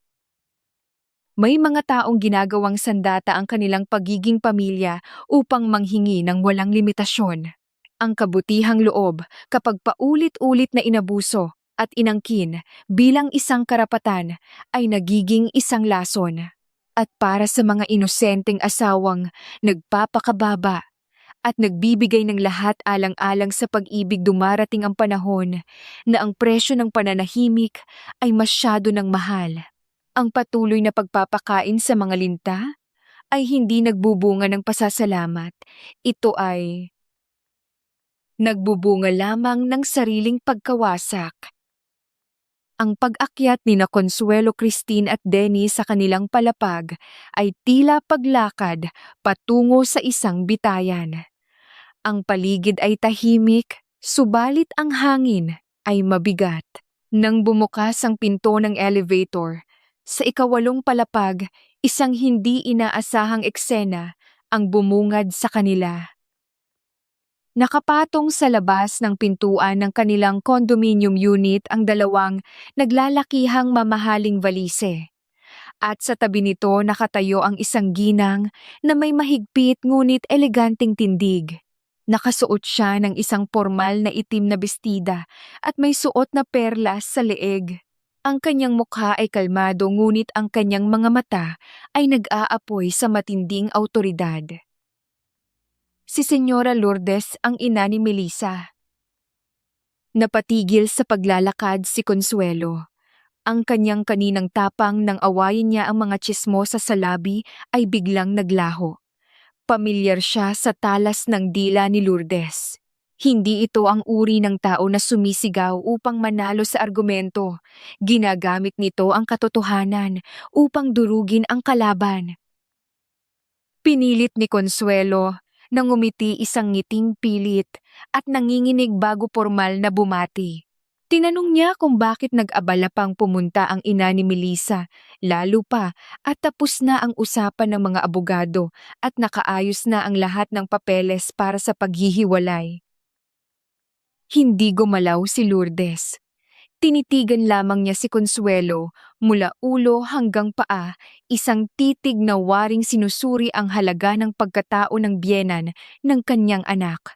May mga taong ginagawang sandata ang kanilang pagiging pamilya upang manghingi ng walang limitasyon. Ang kabutihang loob kapag paulit-ulit na inabuso at inangkin bilang isang karapatan ay nagiging isang lason. At para sa mga inosenteng asawang nagpapakababa at nagbibigay ng lahat alang-alang sa pag-ibig, dumarating ang panahon na ang presyo ng pananahimik ay masyado ng mahal. Ang patuloy na pagpapakain sa mga linta ay hindi nagbubunga ng pasasalamat. Ito ay nagbubunga lamang ng sariling pagkawasak. Ang pag-akyat ni na Consuelo, Christine at Dennis sa kanilang palapag ay tila paglakad patungo sa isang bitayan. Ang paligid ay tahimik, subalit ang hangin ay mabigat. Nang bumukas ang pinto ng elevator, sa ikawalong palapag, isang hindi inaasahang eksena ang bumungad sa kanila. Nakapatong sa labas ng pintuan ng kanilang condominium unit ang dalawang naglalakihang mamahaling valise. At sa tabi nito nakatayo ang isang ginang na may mahigpit ngunit eleganteng tindig. Nakasuot siya ng isang formal na itim na bestida at may suot na perlas sa leeg. Ang kanyang mukha ay kalmado ngunit ang kanyang mga mata ay nag-aapoy sa matinding awtoridad. Si Senyora Lourdes ang ina ni Melissa. Napatigil sa paglalakad si Consuelo. Ang kanyang kaninang tapang nang awayin niya ang mga tsismosa sa labi ay biglang naglaho. Pamilyar siya sa talas ng dila ni Lourdes. Hindi ito ang uri ng tao na sumisigaw upang manalo sa argumento. Ginagamit nito ang katotohanan upang durugin ang kalaban. Pinilit ni Consuelo na ngumiti, isang ngiting pilit at nanginginig bago formal na bumati. Tinanong niya kung bakit nag-abala pang pumunta ang ina ni Melissa, lalo pa at tapos na ang usapan ng mga abogado at nakaayos na ang lahat ng papeles para sa paghihiwalay. Hindi gumalaw si Lourdes. Tinitigan lamang niya si Consuelo mula ulo hanggang paa, isang titig na waring sinusuri ang halaga ng pagkatao ng biyenan ng kanyang anak.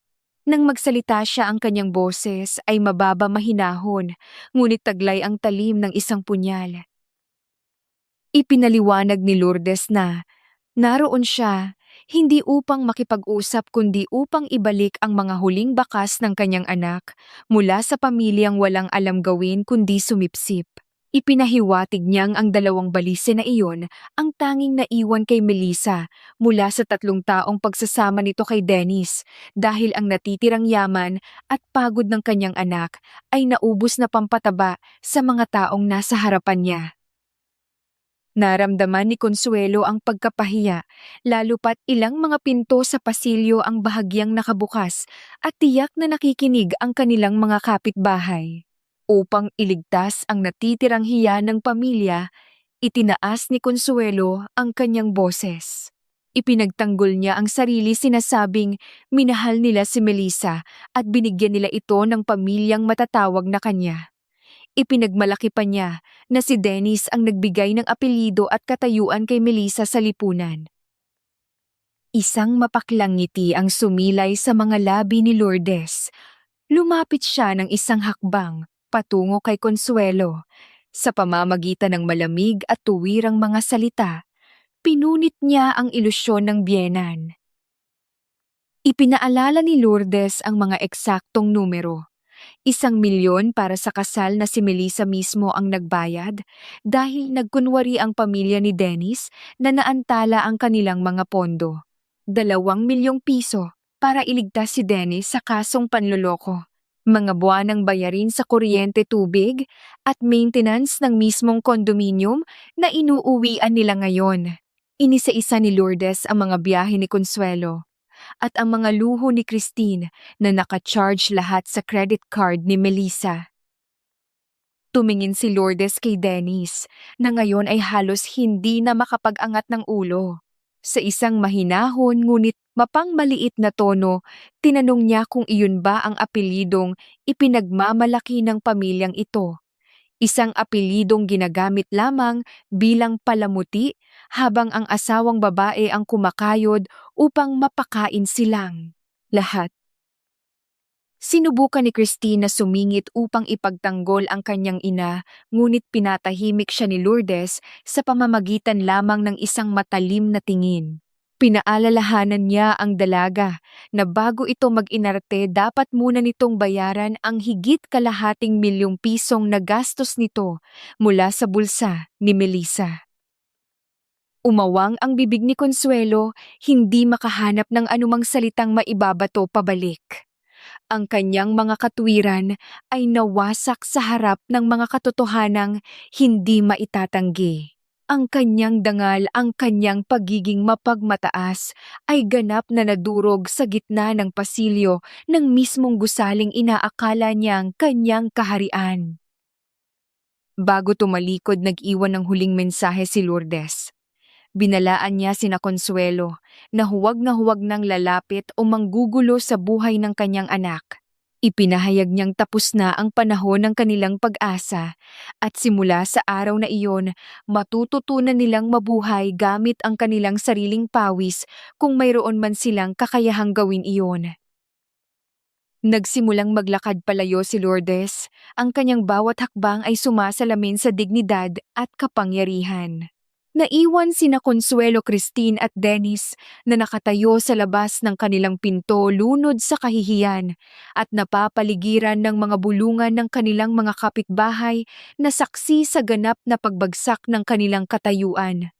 Nang magsalita siya, ang kanyang boses ay mababa, mahinahon, ngunit taglay ang talim ng isang punyal. Ipinaliwanag ni Lourdes na naroon siya, hindi upang makipag-usap kundi upang ibalik ang mga huling bakas ng kanyang anak mula sa pamilyang walang alam gawin kundi sumipsip. Ipinahiwatig niyang ang dalawang balise na iyon ang tanging naiwan kay Melissa mula sa 3 taong pagsasama nito kay Dennis dahil ang natitirang yaman at pagod ng kanyang anak ay naubos na pampataba sa mga taong nasa harapan niya. Naramdaman ni Consuelo ang pagkapahiya, lalo pat ilang mga pinto sa pasilyo ang bahagyang nakabukas at tiyak na nakikinig ang kanilang mga kapitbahay. Upang iligtas ang natitirang hiya ng pamilya, itinaas ni Consuelo ang kanyang boses. Ipinagtanggol niya ang sarili sinasabing minahal nila si Melissa at binigyan nila ito ng pamilyang matatawag na kanya. Ipinagmalaki pa niya na si Dennis ang nagbigay ng apelyido at katayuan kay Melissa sa lipunan. Isang mapaklang ngiti ang sumilay sa mga labi ni Lourdes. Lumapit siya ng isang hakbang patungo kay Consuelo. Sa pamamagitan ng malamig at tuwirang mga salita, pinunit niya ang ilusyon ng biyenan. Ipinaalala ni Lourdes ang mga eksaktong numero. 1 milyon para sa kasal na si Melissa mismo ang nagbayad dahil nagkunwari ang pamilya ni Dennis na naantala ang kanilang mga pondo. 2 milyong piso para iligtas si Dennis sa kasong panloloko. Mga buwanang bayarin sa kuryente, tubig at maintenance ng mismong kondominium na inuuwian nila ngayon. Inisa-isa ni Lourdes ang mga biyahe ni Consuelo at ang mga luho ni Christine na naka-charge lahat sa credit card ni Melissa. Tumingin si Lourdes kay Dennis na ngayon ay halos hindi na makapag-angat ng ulo. Sa isang mahinahon ngunit mapangmaliit na tono, tinanong niya kung iyon ba ang apelyidong ipinagmamalaki ng pamilyang ito. Isang apelyidong ginagamit lamang bilang palamuti habang ang asawang babae ang kumakayod upang mapakain silang lahat. Sinubukan ni Christine na sumingit upang ipagtanggol ang kanyang ina, ngunit pinatahimik siya ni Lourdes sa pamamagitan lamang ng isang matalim na tingin. Pinaalalahanan niya ang dalaga na bago ito mag-inarte dapat muna nitong bayaran ang higit kalahating milyong pisong nagastos nito mula sa bulsa ni Melissa. Umawang ang bibig ni Consuelo, hindi makahanap ng anumang salitang maibabato pabalik. Ang kanyang mga katwiran ay nawasak sa harap ng mga katotohanang hindi maitatanggi. Ang kanyang dangal, ang kanyang pagiging mapagmataas ay ganap na nadurog sa gitna ng pasilyo ng mismong gusaling inaakala niyang kanyang kaharian. Bago tumalikod, nag-iwan ng huling mensahe si Lourdes. Binalaan niya sina Consuelo na huwag nang lalapit o manggugulo sa buhay ng kanyang anak. Ipinahayag niyang tapos na ang panahon ng kanilang pag-asa at simula sa araw na iyon, matututunan nilang mabuhay gamit ang kanilang sariling pawis kung mayroon man silang kakayahang gawin iyon. Nagsimulang maglakad palayo si Lourdes, ang kanyang bawat hakbang ay sumasalamin sa dignidad at kapangyarihan. Naiwan sina Consuelo, Christine at Dennis na nakatayo sa labas ng kanilang pinto lunod sa kahihiyan at napapaligiran ng mga bulungan ng kanilang mga kapitbahay na saksi sa ganap na pagbagsak ng kanilang katayuan.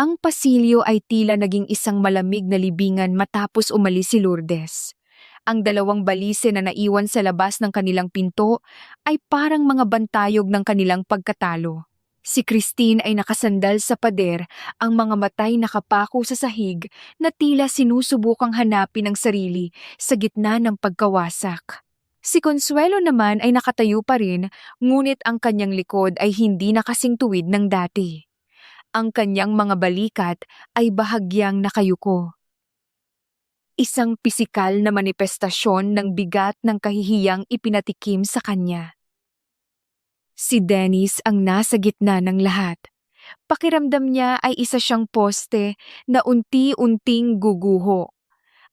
Ang pasilyo ay tila naging isang malamig na libingan matapos umalis si Lourdes. Ang 2 balise na naiwan sa labas ng kanilang pinto ay parang mga bantayog ng kanilang pagkatalo. Si Christine ay nakasandal sa pader, ang mga matay nakapako sa sahig na tila sinusubukang hanapin ang sarili sa gitna ng pagkawasak. Si Consuelo naman ay nakatayo pa rin, ngunit ang kanyang likod ay hindi nakasing tuwid ng dati. Ang kanyang mga balikat ay bahagyang nakayuko. Isang pisikal na manifestasyon ng bigat ng kahihiyang ipinatikim sa kanya. Si Dennis ang nasa gitna ng lahat. Pakiramdam niya ay isa siyang poste na unti-unting guguho.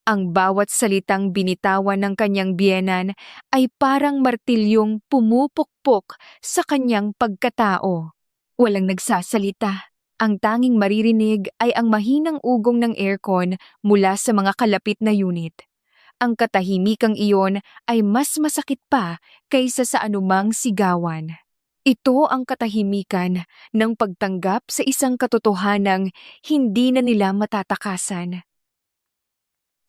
Ang bawat salitang binitawan ng kanyang biyenan ay parang martilyong pumupukpok sa kanyang pagkatao. Walang nagsasalita. Ang tanging maririnig ay ang mahinang ugong ng aircon mula sa mga kalapit na unit. Ang katahimikang iyon ay mas masakit pa kaysa sa anumang sigawan. Ito ang katahimikan ng pagtanggap sa isang katotohanang hindi na nila matatakasan.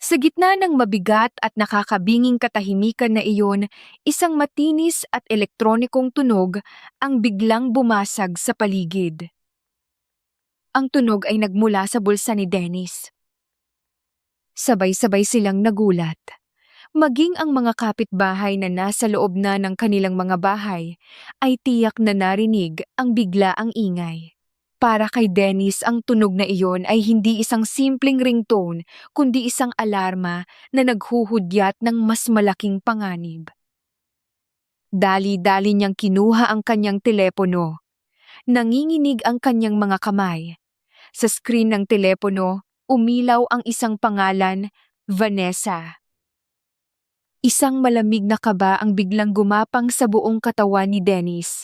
Sa gitna ng mabigat at nakakabinging katahimikan na iyon, isang matinis at elektronikong tunog ang biglang bumasag sa paligid. Ang tunog ay nagmula sa bulsa ni Dennis. Sabay-sabay silang nagulat. Maging ang mga kapitbahay na nasa loob na ng kanilang mga bahay ay tiyak na narinig ang biglaang ingay. Para kay Dennis, ang tunog na iyon ay hindi isang simpleng ringtone, kundi isang alarma na naghuhudyat ng mas malaking panganib. Dali-dali niyang kinuha ang kanyang telepono. Nanginginig ang kanyang mga kamay. Sa screen ng telepono, umilaw ang isang pangalan, Vanessa. Isang malamig na kaba ang biglang gumapang sa buong katawan ni Dennis.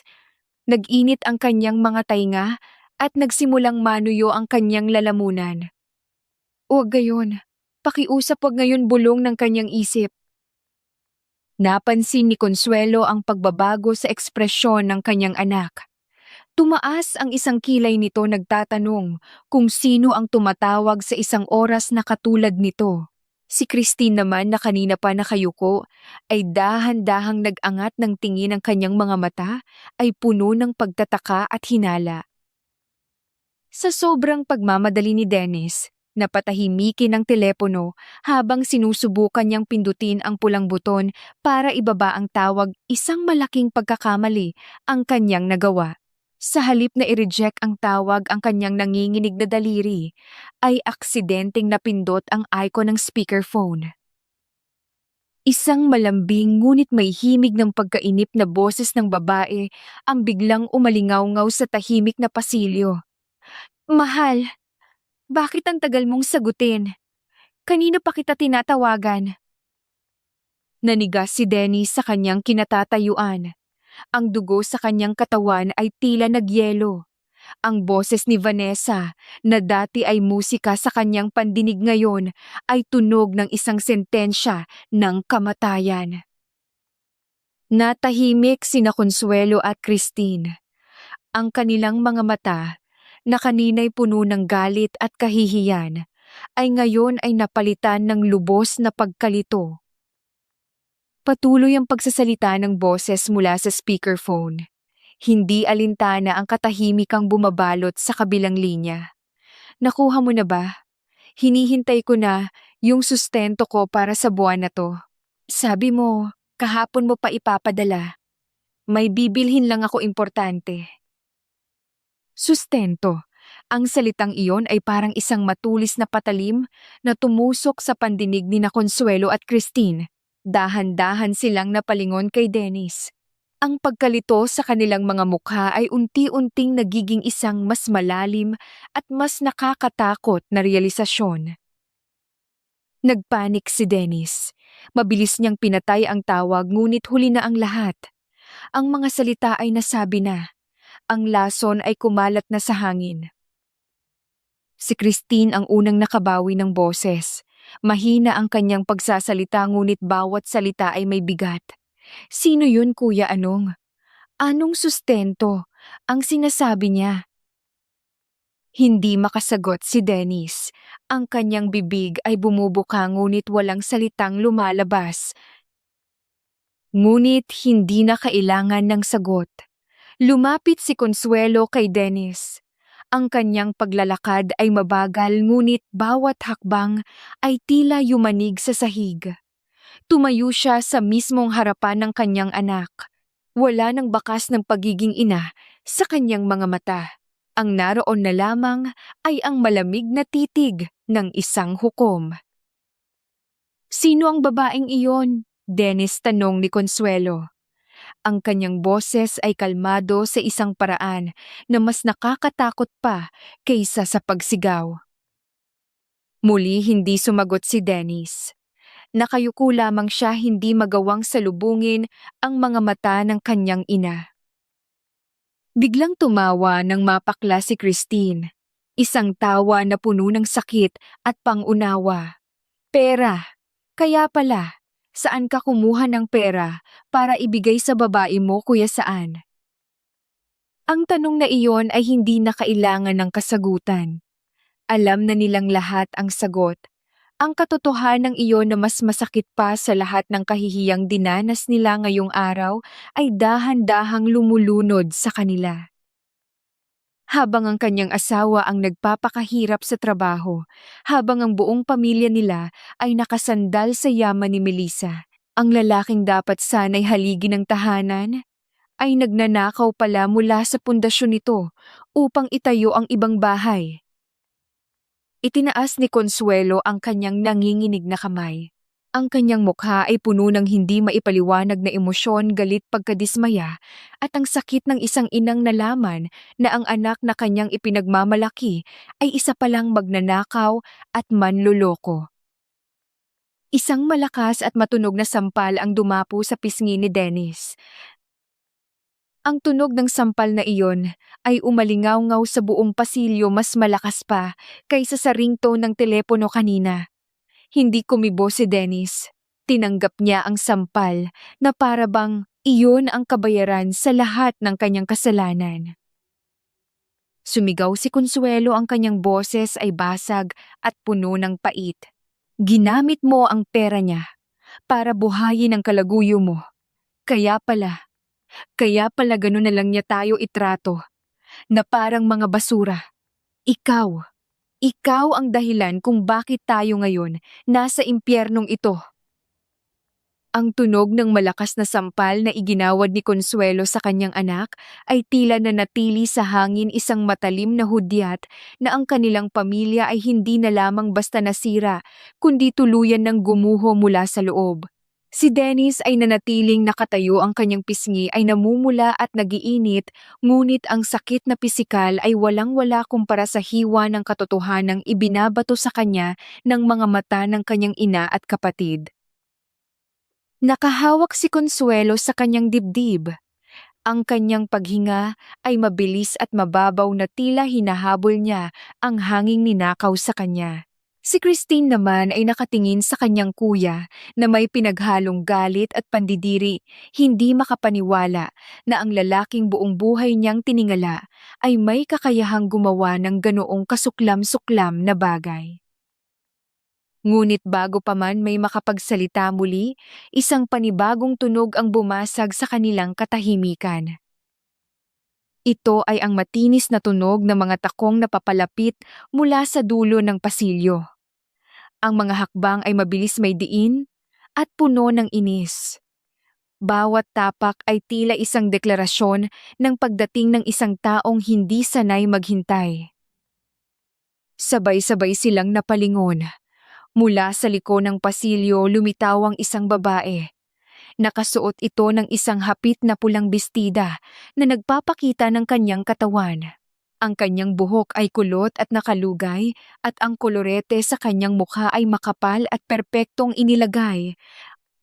Nag-init ang kanyang mga tainga at nagsimulang manuyo ang kanyang lalamunan. Huwag gayon. Pakiusap, wag ngayon, bulong ng kanyang isip. Napansin ni Consuelo ang pagbabago sa ekspresyon ng kanyang anak. Tumaas ang isang kilay nito, nagtatanong kung sino ang tumatawag sa isang oras na katulad nito. Si Christine naman, na kanina pa nakayuko, ay dahan-dahang nag-angat ng tingin. Ang kanyang mga mata ay puno ng pagtataka at hinala. Sa sobrang pagmamadali ni Dennis, napatahimikin ang telepono habang sinusubukan niyang pindutin ang pulang buton para ibaba ang tawag. Isang malaking pagkakamali ang kanyang nagawa. Sa halip na i-reject ang tawag, ang kanyang nanginginig na daliri ay aksidenteng napindot ang icon ng speakerphone. Isang malambing ngunit may himig ng pagkainip na boses ng babae ang biglang umalingaw-ngaw sa tahimik na pasilyo. Mahal, bakit ang tagal mong sagutin? Kanino pa kita tinatawagan? Nanigas si Dennis sa kanyang kinatatayuan. Ang dugo sa kanyang katawan ay tila nagyelo. Ang boses ni Vanessa, na dati ay musika sa kanyang pandinig, ngayon ay tunog ng isang sentensya ng kamatayan. Natahimik sina Consuelo at Christine. Ang kanilang mga mata, na kanina'y puno ng galit at kahihiyan, ay ngayon ay napalitan ng lubos na pagkalito. Patuloy ang pagsasalita ng boses mula sa speakerphone. Hindi alintana ang katahimikang bumabalot sa kabilang linya. Nakuha mo na ba? Hinihintay ko na yung sustento ko para sa buwan na to. Sabi mo, kahapon mo pa ipapadala. May bibilhin lang ako importante. Sustento. Ang salitang iyon ay parang isang matulis na patalim na tumusok sa pandinig ni na Consuelo at Christine. Dahan-dahan silang napalingon kay Dennis. Ang pagkalito sa kanilang mga mukha ay unti-unting nagiging isang mas malalim at mas nakakatakot na realisasyon. Nagpanik si Dennis. Mabilis niyang pinatay ang tawag, ngunit huli na ang lahat. Ang mga salita ay nasabi na. Ang lason ay kumalat na sa hangin. Si Christine ang unang nakabawi ng boses. Mahina ang kanyang pagsasalita, ngunit bawat salita ay may bigat. Sino yun, Kuya Anong? Anong sustento ang sinasabi niya? Hindi makasagot si Dennis. Ang kanyang bibig ay bumubuka, ngunit walang salitang lumalabas. Ngunit hindi na kailangan ng sagot. Lumapit si Consuelo kay Dennis. Ang kanyang paglalakad ay mabagal, ngunit bawat hakbang ay tila yumanig sa sahig. Tumayo siya sa mismong harapan ng kanyang anak. Wala ng bakas ng pagiging ina sa kanyang mga mata. Ang naroon na lamang ay ang malamig na titig ng isang hukom. Sino ang babaeng iyon? Dennis tanong ni Consuelo. Ang kanyang boses ay kalmado sa isang paraan na mas nakakatakot pa kaysa sa pagsigaw. Muli hindi sumagot si Dennis. Nakayuko lamang siya, hindi magawang salubungin ang mga mata ng kanyang ina. Biglang tumawa ng mapakla si Christine. Isang tawa na puno ng sakit at pangunawa. Pera. Kaya pala, saan ka kumuha ng pera para ibigay sa babae mo, Kuya Saan? Ang tanong na iyon ay hindi na kailangan ng kasagutan. Alam na nilang lahat ang sagot. Ang katotohanan iyon na mas masakit pa sa lahat ng kahihiyang dinanas nila ngayong araw ay dahan-dahang lumulunod sa kanila. Habang ang kanyang asawa ang nagpapakahirap sa trabaho, habang ang buong pamilya nila ay nakasandal sa yaman ni Melissa, ang lalaking dapat sana'y haligi ng tahanan ay nagnanakaw pala mula sa pundasyon nito upang itayo ang ibang bahay. Itinaas ni Consuelo ang kanyang nanginginig na kamay. Ang kanyang mukha ay puno ng hindi maipaliwanag na emosyon, galit, pagkadismaya, at ang sakit ng isang inang nalaman na ang anak na kanyang ipinagmamalaki ay isa palang magnanakaw at manloloko. Isang malakas at matunog na sampal ang dumapo sa pisngi ni Dennis. Ang tunog ng sampal na iyon ay umalingaw-ngaw sa buong pasilyo, mas malakas pa kaysa sa ringtone ng telepono kanina. Hindi kumibo si Dennis. Tinanggap niya ang sampal na para bang iyon ang kabayaran sa lahat ng kanyang kasalanan. Sumigaw si Consuelo, ang kanyang boses ay basag at puno ng pait. Ginamit mo ang pera niya para buhayin ang kalaguyo mo. Kaya pala gano'n na lang niya tayo itrato, na parang mga basura. Ikaw ang dahilan kung bakit tayo ngayon nasa impyernong ito. Ang tunog ng malakas na sampal na iginawad ni Consuelo sa kanyang anak ay tila nanatili sa hangin, isang matalim na hudyat na ang kanilang pamilya ay hindi na lamang basta nasira, kundi tuluyan ng gumuho mula sa loob. Si Dennis ay nanatiling nakatayo, ang kanyang pisngi ay namumula at nagiinit, ngunit ang sakit na pisikal ay walang-wala kumpara sa hiwa ng katotohanang ibinabato sa kanya ng mga mata ng kanyang ina at kapatid. Nakahawak si Consuelo sa kanyang dibdib. Ang kanyang paghinga ay mabilis at mababaw na tila hinahabol niya ang hanging ninakaw sa kanya. Si Christine naman ay nakatingin sa kanyang kuya na may pinaghalong galit at pandidiri, hindi makapaniwala na ang lalaking buong buhay niyang tiningala ay may kakayahang gumawa ng ganoong kasuklam-suklam na bagay. Ngunit bago pa man may makapagsalita muli, isang panibagong tunog ang bumasag sa kanilang katahimikan. Ito ay ang matinis na tunog ng mga takong napapalapit mula sa dulo ng pasilyo. Ang mga hakbang ay mabilis, may diin at puno ng inis. Bawat tapak ay tila isang deklarasyon ng pagdating ng isang taong hindi sanay maghintay. Sabay-sabay silang napalingon. Mula sa liko ng pasilyo lumitaw ang isang babae. Nakasuot ito ng isang hapit na pulang bestida na nagpapakita ng kanyang katawan. Ang kanyang buhok ay kulot at nakalugay at ang kolorete sa kanyang mukha ay makapal at perpektong inilagay.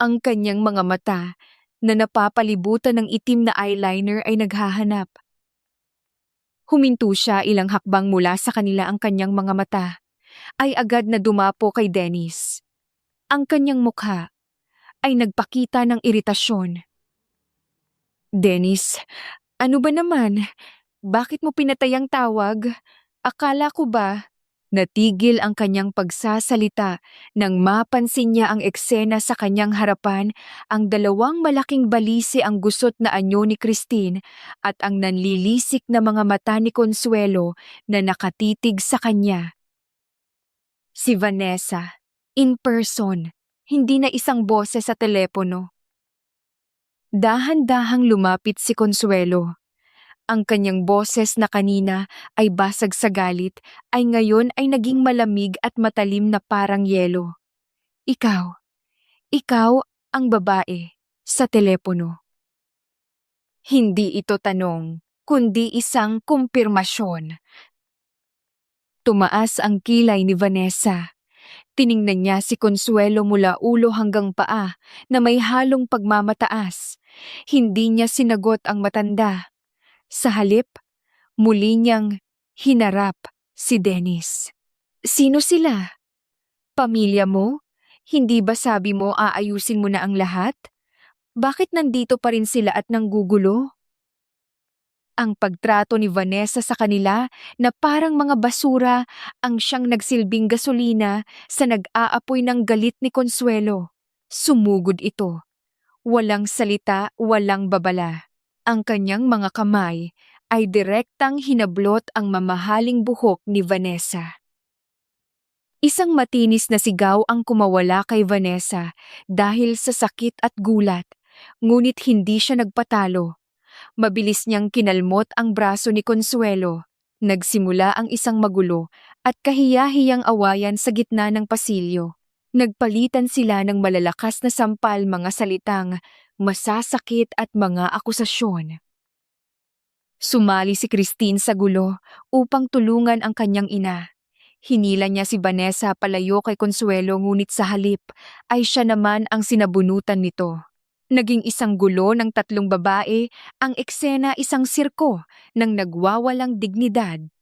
Ang kanyang mga mata na napapalibutan ng itim na eyeliner ay naghahanap. Huminto siya ilang hakbang mula sa kanila, ang kanyang mga mata ay agad na dumapo kay Dennis. Ang kanyang mukha ay nagpakita ng iritasyon. Dennis, ano ba naman? Bakit mo pinatay ang tawag? Akala ko ba? Natigil ang kanyang pagsasalita nang mapansin niya ang eksena sa kanyang harapan, ang dalawang malaking balise, ang gusot na anyo ni Christine at ang nanlilisik na mga mata ni Consuelo na nakatitig sa kanya. Si Vanessa, in person, hindi na isang boses sa telepono. Dahan-dahang lumapit si Consuelo. Ang kanyang boses na kanina ay basag sa galit ay ngayon ay naging malamig at matalim na parang yelo. Ikaw ang babae sa telepono. Hindi ito tanong, kundi isang kumpirmasyon. Tumaas ang kilay ni Vanessa. Tiningnan niya si Consuelo mula ulo hanggang paa na may halong pagmamataas. Hindi niya sinagot ang matanda. Sa halip, muli niyang hinarap si Dennis. Sino sila? Pamilya mo? Hindi ba sabi mo aayusin mo na ang lahat? Bakit nandito pa rin sila at nanggugulo? Ang pagtrato ni Vanessa sa kanila na parang mga basura ang siyang nagsilbing gasolina sa nag-aapoy ng galit ni Consuelo. Sumugod ito. Walang salita, walang babala. Ang kanyang mga kamay ay direktang hinablot ang mamahaling buhok ni Vanessa. Isang matinis na sigaw ang kumawala kay Vanessa dahil sa sakit at gulat, ngunit hindi siya nagpatalo. Mabilis niyang kinalmot ang braso ni Consuelo. Nagsimula ang isang magulo at kahiyahiyang awayan sa gitna ng pasilyo. Nagpalitan sila ng malalakas na sampal, mga salitang masasakit at mga akusasyon. Sumali si Christine sa gulo upang tulungan ang kanyang ina. Hinila niya si Vanessa palayo kay Consuelo, ngunit sa halip ay siya naman ang sinabunutan nito. Naging isang gulo ng tatlong babae, ang eksena isang sirko ng nagwawalang dignidad.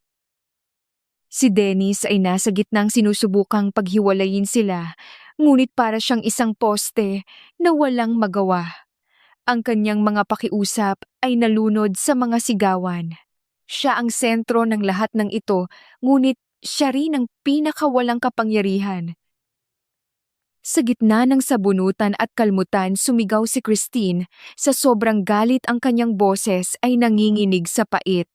Si Dennis ay nasa gitnang sinusubukang paghiwalayin sila, ngunit para siyang isang poste na walang magawa. Ang kanyang mga pakiusap ay nalunod sa mga sigawan. Siya ang sentro ng lahat ng ito, ngunit siya rin ang pinakawalang kapangyarihan. Sa gitna ng sabunutan at kalmutan, sumigaw si Christine. Sa sobrang galit ang kanyang boses ay nanginginig sa pait.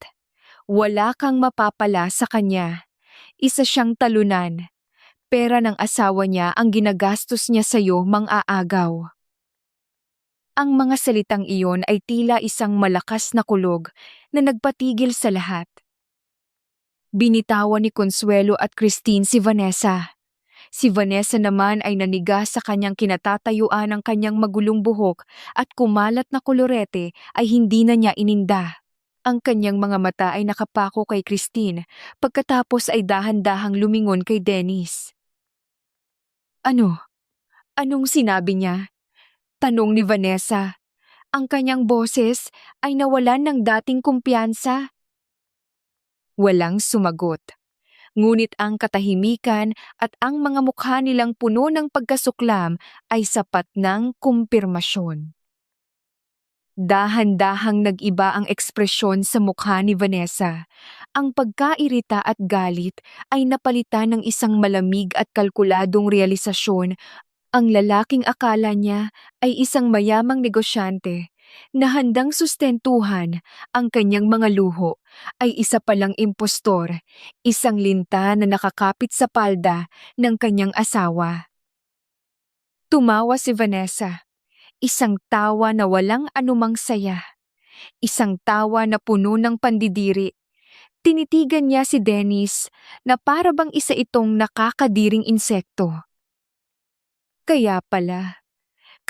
Wala kang mapapala sa kanya. Isa siyang talunan. Pera ng asawa niya ang ginagastos niya sa'yo, mang-aagaw. Ang mga salitang iyon ay tila isang malakas na kulog na nagpatigil sa lahat. Binitawan ni Consuelo at Christine si Vanessa. Si Vanessa naman ay naniga sa kanyang kinatatayuan, ng kanyang magulong buhok at kumalat na kolorete ay hindi na niya ininda. Ang kanyang mga mata ay nakapako kay Christine, pagkatapos ay dahan-dahang lumingon kay Dennis. Ano? Anong sinabi niya? Tanong ni Vanessa. Ang kanyang boses ay nawalan ng dating kumpiyansa. Walang sumagot. Ngunit ang katahimikan at ang mga mukha nilang puno ng pagkasuklam ay sapat ng kumpirmasyon. Dahan-dahang nag-iba ang ekspresyon sa mukha ni Vanessa. Ang pagkairita at galit ay napalitan ng isang malamig at kalkuladong realisasyon. Ang lalaking akala niya ay isang mayamang negosyante na handang sustentuhan ang kanyang mga luho ay isa palang impostor, isang linta na nakakapit sa palda ng kanyang asawa. Tumawa si Vanessa, isang tawa na walang anumang saya, isang tawa na puno ng pandidiri. Tinitigan niya si Dennis na para bang isa itong nakakadiring insekto.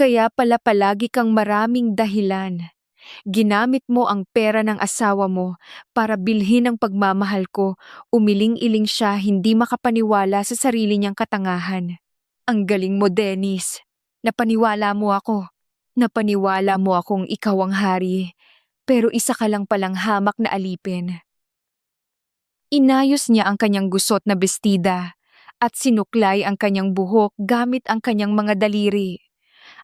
Kaya pala palagi kang maraming dahilan. Ginamit mo ang pera ng asawa mo para bilhin ang pagmamahal ko. Umiling-iling siya, hindi makapaniwala sa sarili niyang katangahan. Ang galing mo, Dennis. Napaniwala mo ako. Napaniwala mo akong ikaw ang hari. Pero isa ka lang palang hamak na alipin. Inayos niya ang kanyang gusot na bestida at sinuklay ang kanyang buhok gamit ang kanyang mga daliri.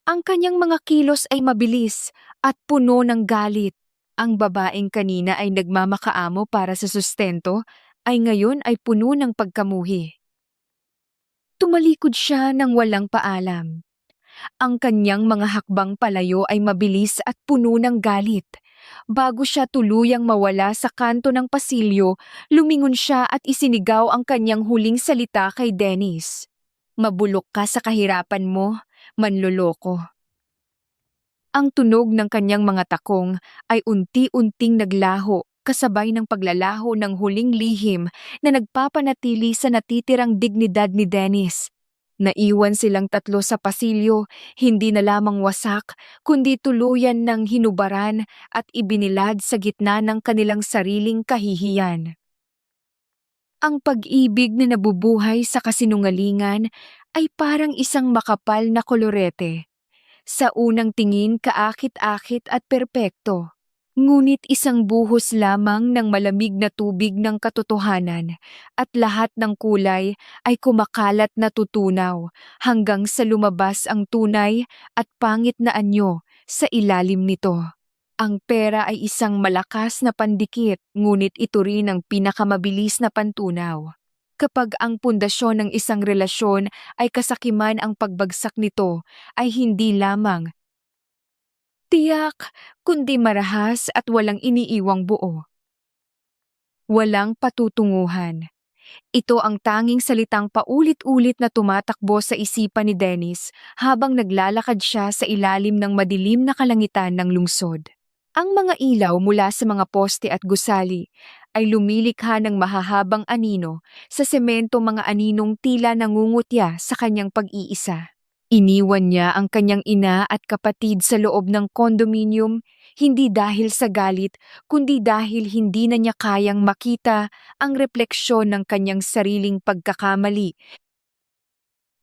Ang kanyang mga kilos ay mabilis at puno ng galit. Ang babaeng kanina ay nagmamakaamo para sa sustento ay ngayon ay puno ng pagkamuhi. Tumalikod siya ng walang paalam. Ang kanyang mga hakbang palayo ay mabilis at puno ng galit. Bago siya tuluyang mawala sa kanto ng pasilyo, lumingon siya at isinigaw ang kanyang huling salita kay Dennis. Mabulok ka sa kahirapan mo, manloloko. Ang tunog ng kanyang mga takong ay unti-unting naglaho kasabay ng paglalaho ng huling lihim na nagpapanatili sa natitirang dignidad ni Dennis. Naiwan silang tatlo sa pasilyo, hindi na lamang wasak, kundi tuluyan ng hinubaran at ibinilad sa gitna ng kanilang sariling kahihiyan. Ang pag-ibig na nabubuhay sa kasinungalingan ay parang isang makapal na kolorete. Sa unang tingin kaakit-akit at perpekto. Ngunit isang buhos lamang ng malamig na tubig ng katotohanan at lahat ng kulay ay kumakalat na tutunaw hanggang sa lumabas ang tunay at pangit na anyo sa ilalim nito. Ang pera ay isang malakas na pandikit, ngunit ito rin ang pinakamabilis na pantunaw. Kapag ang pundasyon ng isang relasyon ay kasakiman, ang pagbagsak nito ay hindi lamang tiyak, kundi marahas at walang iniiwang buo. Walang patutunguhan. Ito ang tanging salitang paulit-ulit na tumatakbo sa isipan ni Dennis habang naglalakad siya sa ilalim ng madilim na kalangitan ng lungsod. Ang mga ilaw mula sa mga poste at gusali ay lumilikha ng mahahabang anino sa semento, mga aninong tila nangungutya sa kanyang pag-iisa. Iniwan niya ang kanyang ina at kapatid sa loob ng kondominium, hindi dahil sa galit, kundi dahil hindi na niya kayang makita ang refleksyon ng kanyang sariling pagkakamali.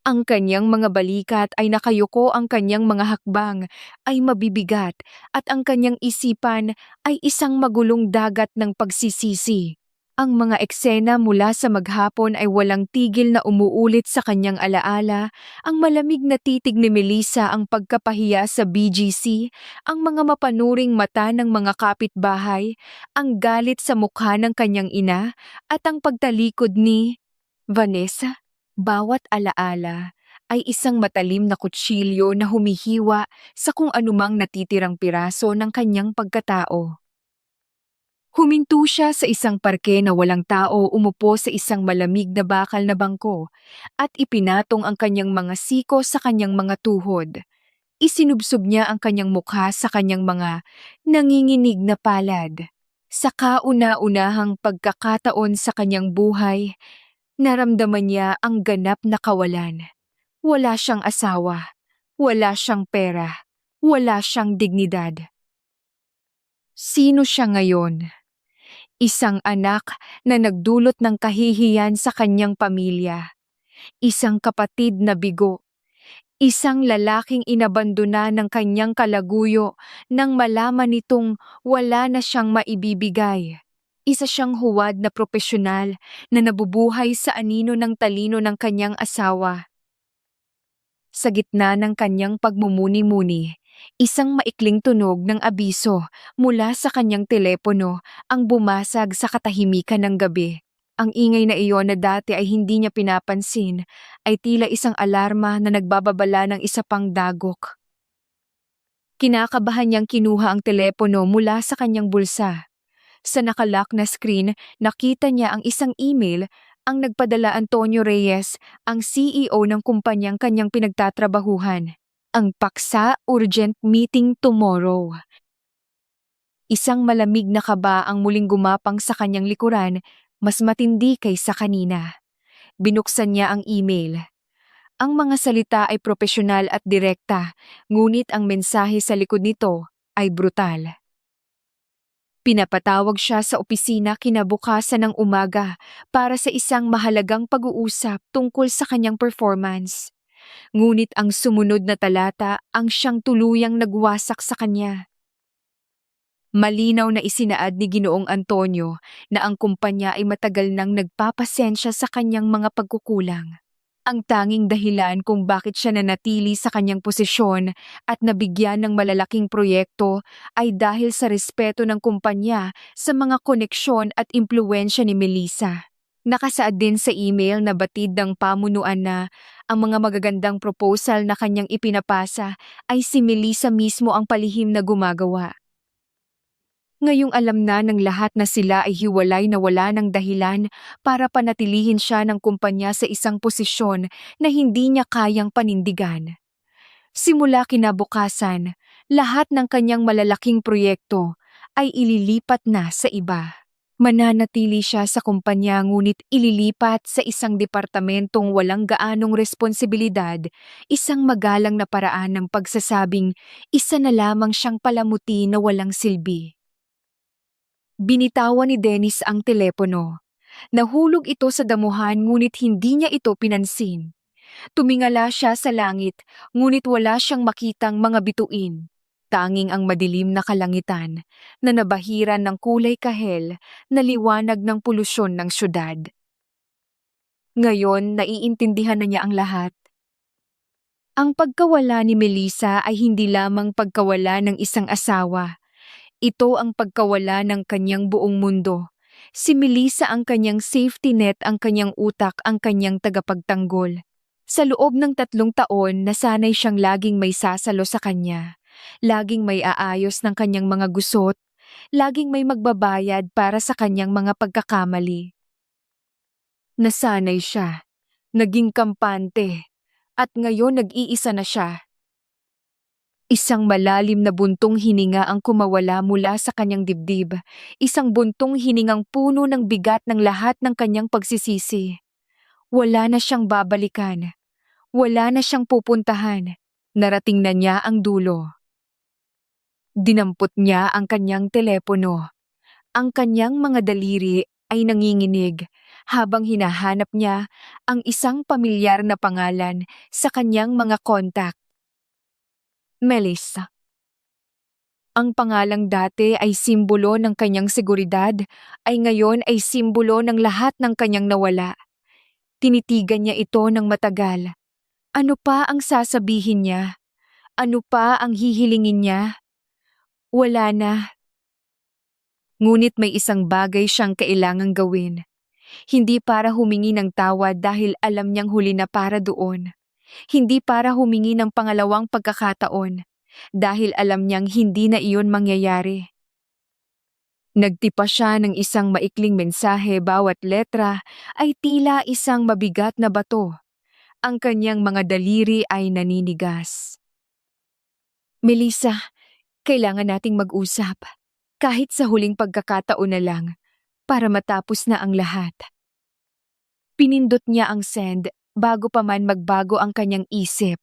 Ang kanyang mga balikat ay nakayuko, ang kanyang mga hakbang ay mabibigat, at ang kanyang isipan ay isang magulong dagat ng pagsisisi. Ang mga eksena mula sa maghapon ay walang tigil na umuulit sa kanyang alaala, ang malamig na titig ni Melissa, ang pagkapahiya sa BGC, ang mga mapanuring mata ng mga kapitbahay, ang galit sa mukha ng kanyang ina, at ang pagtalikod ni Vanessa. Bawat alaala ay isang matalim na kutsilyo na humihiwa sa kung anumang natitirang piraso ng kanyang pagkatao. Huminto siya sa isang parke na walang tao, umupo sa isang malamig na bakal na bangko, at ipinatong ang kanyang mga siko sa kanyang mga tuhod. Isinubsob niya ang kanyang mukha sa kanyang mga nanginginig na palad. Sa kauna-unahang pagkakataon sa kanyang buhay, naramdaman niya ang ganap na kawalan. Wala siyang asawa, wala siyang pera, wala siyang dignidad. Sino siya ngayon? Isang anak na nagdulot ng kahihiyan sa kanyang pamilya. Isang kapatid na bigo. Isang lalaking inabandona ng kanyang kalaguyo nang malaman nitong wala na siyang maibibigay. Isa siyang huwad na propesyonal na nabubuhay sa anino ng talino ng kanyang asawa. Sa gitna ng kanyang pagmumuni-muni, isang maikling tunog ng abiso mula sa kanyang telepono ang bumasag sa katahimikan ng gabi. Ang ingay na iyon na dati ay hindi niya pinapansin ay tila isang alarma na nagbababala ng isa pang dagok. Kinakabahan niyang kinuha ang telepono mula sa kanyang bulsa. Sa nakalock na screen, nakita niya ang isang email. Ang nagpadala Antonio Reyes, ang CEO ng kumpanyang kanyang pinagtatrabahuhan. Ang paksa, urgent meeting tomorrow. Isang malamig na kaba ang muling gumapang sa kanyang likuran, mas matindi kaysa kanina. Binuksan niya ang email. Ang mga salita ay propesyonal at direkta, ngunit ang mensahe sa likod nito ay brutal. Pinapatawag siya sa opisina kinabukasan ng umaga para sa isang mahalagang pag-uusap tungkol sa kanyang performance. Ngunit ang sumunod na talata ang siyang tuluyang nagwasak sa kanya. Malinaw na isinaad ni Ginoong Antonio na ang kumpanya ay matagal nang nagpapasensya sa kanyang mga pagkukulang. Ang tanging dahilan kung bakit siya nanatili sa kanyang posisyon at nabigyan ng malalaking proyekto ay dahil sa respeto ng kumpanya sa mga koneksyon at impluwensya ni Melissa. Nakasaad din sa email na batid ng pamunuan na ang mga magagandang proposal na kanyang ipinapasa ay si Melissa mismo ang palihim na gumagawa. Ngayong alam na ng lahat na sila ay hiwalay, na wala ng dahilan para panatilihin siya ng kumpanya sa isang posisyon na hindi niya kayang panindigan. Simula kinabukasan, lahat ng kanyang malalaking proyekto ay ililipat na sa iba. Mananatili siya sa kumpanya, ngunit ililipat sa isang departamentong walang gaanong responsibilidad, isang magalang na paraan ng pagsasabing isa na lamang siyang palamuti na walang silbi. Binitawan ni Dennis ang telepono. Nahulog ito sa damuhan, ngunit hindi niya ito pinansin. Tumingala siya sa langit, ngunit wala siyang makitang mga bituin. tanging ang madilim na kalangitan na nabahiran ng kulay kahel na liwanag ng polusyon ng syudad. Ngayon, naiintindihan na niya ang lahat. Ang pagkawala ni Melissa ay hindi lamang pagkawala ng isang asawa. Ito ang pagkawala ng kanyang buong mundo. Si Melissa ang kanyang safety net, ang kanyang utak, ang kanyang tagapagtanggol. Sa loob ng 3 taon, nasanay siyang laging may sasalo sa kanya. Laging may aayos ng kanyang mga gusot. Laging may magbabayad para sa kanyang mga pagkakamali. Nasanay siya. Naging kampante. At ngayon nag-iisa na siya. Isang malalim na buntong hininga ang kumawala mula sa kanyang dibdib. Isang buntong hiningang puno ng bigat ng lahat ng kanyang pagsisisi. Wala na siyang babalikan. Wala na siyang pupuntahan. Narating na niya ang dulo. Dinampot niya ang kanyang telepono. Ang kanyang mga daliri ay nanginginig habang hinahanap niya ang isang pamilyar na pangalan sa kanyang mga kontak. Melissa. Ang pangalang dati ay simbolo ng kanyang seguridad, ay ngayon ay simbolo ng lahat ng kanyang nawala. Tinitigan niya ito ng matagal. Ano pa ang sasabihin niya? Ano pa ang hihilingin niya? Wala na. Ngunit may isang bagay siyang kailangang gawin. Hindi para humingi ng tawad dahil alam niyang huli na para doon. Hindi para humingi ng pangalawang pagkakataon dahil alam niyang hindi na iyon mangyayari. Nagtipa siya ng isang maikling mensahe, bawat letra ay tila isang mabigat na bato. Ang kanyang mga daliri ay naninigas. Melissa, kailangan nating mag-usap. Kahit sa huling pagkakataon na lang, para matapos na ang lahat. Pinindot niya ang send bago pa man magbago ang kanyang isip.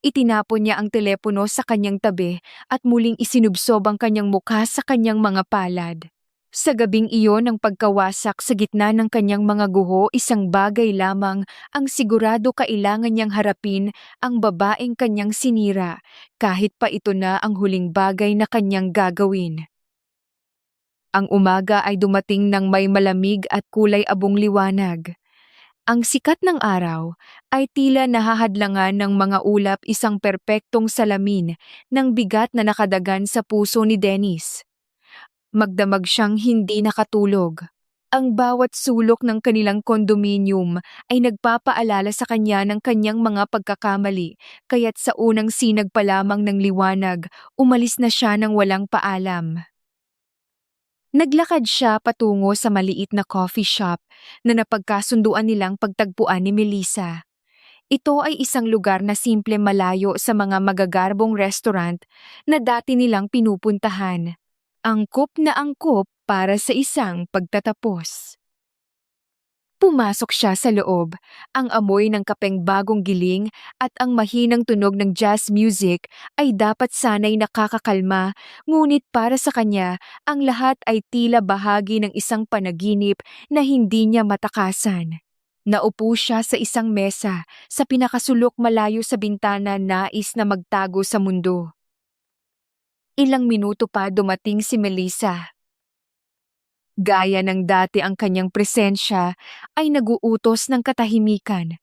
Itinapon niya ang telepono sa kanyang tabi at muling isinubsob ang kanyang mukha sa kanyang mga palad. Sa gabing iyon ng pagkawasak sa gitna ng kanyang mga guho, isang bagay lamang ang sigurado kailangan niyang harapin, ang babaeng kanyang sinira, kahit pa ito na ang huling bagay na kanyang gagawin. Ang umaga ay dumating ng may malamig at kulay abong liwanag. Ang sikat ng araw ay tila nahahadlangan ng mga ulap, isang perpektong salamin ng bigat na nakadagan sa puso ni Dennis. Magdamag siyang hindi nakatulog. Ang bawat sulok ng kanilang kondominium ay nagpapaalala sa kanya ng kanyang mga pagkakamali, kaya't sa unang sinag pa lamang ng liwanag, umalis na siya ng walang paalam. Naglakad siya patungo sa maliit na coffee shop na napagkasunduan nilang pagtagpuan ni Melissa. Ito ay isang lugar na simple, malayo sa mga magagarbong restaurant na dati nilang pinupuntahan. Angkop na angkop para sa isang pagtatapos. Pumasok siya sa loob. Ang amoy ng kapeng bagong giling at ang mahinang tunog ng jazz music ay dapat sanay nakakakalma, ngunit para sa kanya, ang lahat ay tila bahagi ng isang panaginip na hindi niya matakasan. Naupo siya sa isang mesa, sa pinakasulok malayo sa bintana, nais na magtago sa mundo. Ilang minuto pa dumating si Melissa. Gaya ng dati, ang kanyang presensya ay naguutos ng katahimikan.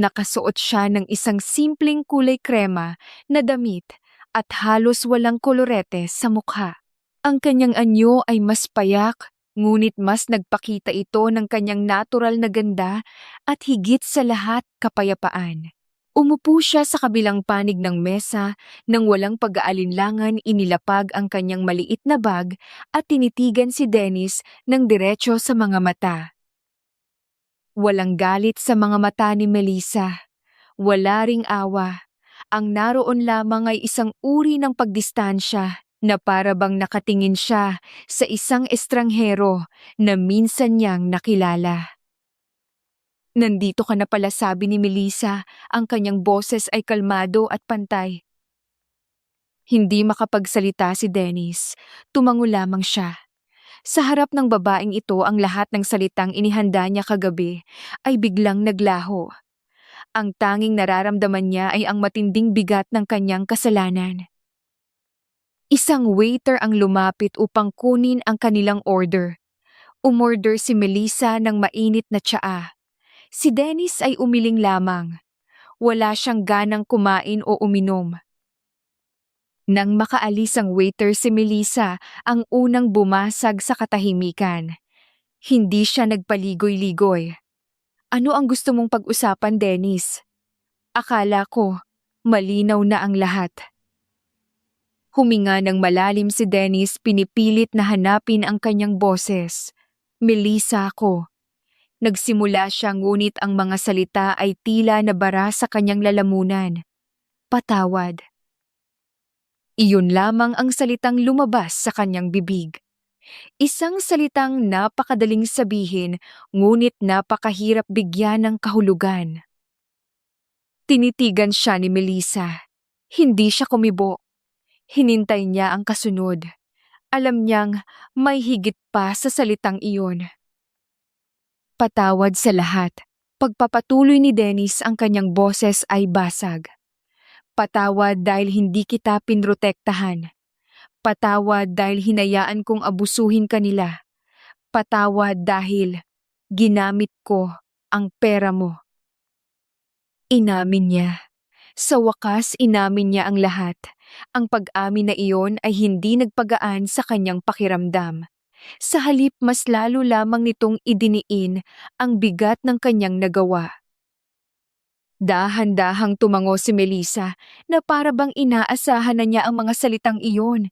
Nakasuot siya ng isang simpleng kulay krema na damit at halos walang kolorete sa mukha. Ang kanyang anyo ay mas payak, ngunit mas nagpakita ito ng kanyang natural na ganda at higit sa lahat, kapayapaan. Umupo siya sa kabilang panig ng mesa, nang walang pag-aalinlangan inilapag ang kanyang maliit na bag at tinitigan si Dennis ng diretso sa mga mata. Walang galit sa mga mata ni Melissa. Wala ring awa. Ang naroon lamang ay isang uri ng pagdistansya na para bang nakatingin siya sa isang estranghero na minsan niyang nakilala. Nandito ka na pala, sabi ni Melissa. Ang kanyang boses ay kalmado at pantay. Hindi makapagsalita si Dennis. Tumango lamang siya. Sa harap ng babaeng ito, ang lahat ng salitang inihanda niya kagabi ay biglang naglaho. Ang tanging nararamdaman niya ay ang matinding bigat ng kanyang kasalanan. Isang waiter ang lumapit upang kunin ang kanilang order. Umorder si Melissa ng mainit na tsaa. Si Dennis ay umiling lamang. Wala siyang ganang kumain o uminom. Nang makaalis ang waiter, si Melissa ang unang bumasag sa katahimikan. Hindi siya nagpaligoy-ligoy. Ano ang gusto mong pag-usapan, Dennis? Akala ko, malinaw na ang lahat. Huminga ng malalim si Dennis, pinipilit na hanapin ang kanyang boses. Melissa ako. Nagsimula siya, ngunit ang mga salita ay tila nabara sa kanyang lalamunan. Patawad. Iyon lamang ang salitang lumabas sa kanyang bibig. Isang salitang napakadaling sabihin, ngunit napakahirap bigyan ng kahulugan. Tinitigan siya ni Melissa. Hindi siya kumibo. Hinintay niya ang kasunod. Alam niyang may higit pa sa salitang iyon. Patawad sa lahat. Pagpapatuloy ni Dennis, ang kanyang boses ay basag. Patawad dahil hindi kita pinrotektahan. Patawad dahil hinayaan kong abusuhin kanila. Patawad dahil ginamit ko ang pera mo. Inamin niya. Sa wakas, inamin niya ang lahat. Ang pag-amin na iyon ay hindi nagpagaan sa kanyang pakiramdam. Sa halip, mas lalo lamang nitong idiniin ang bigat ng kanyang nagawa. Dahan-dahang tumango si Melissa na para bang inaasahan na niya ang mga salitang iyon.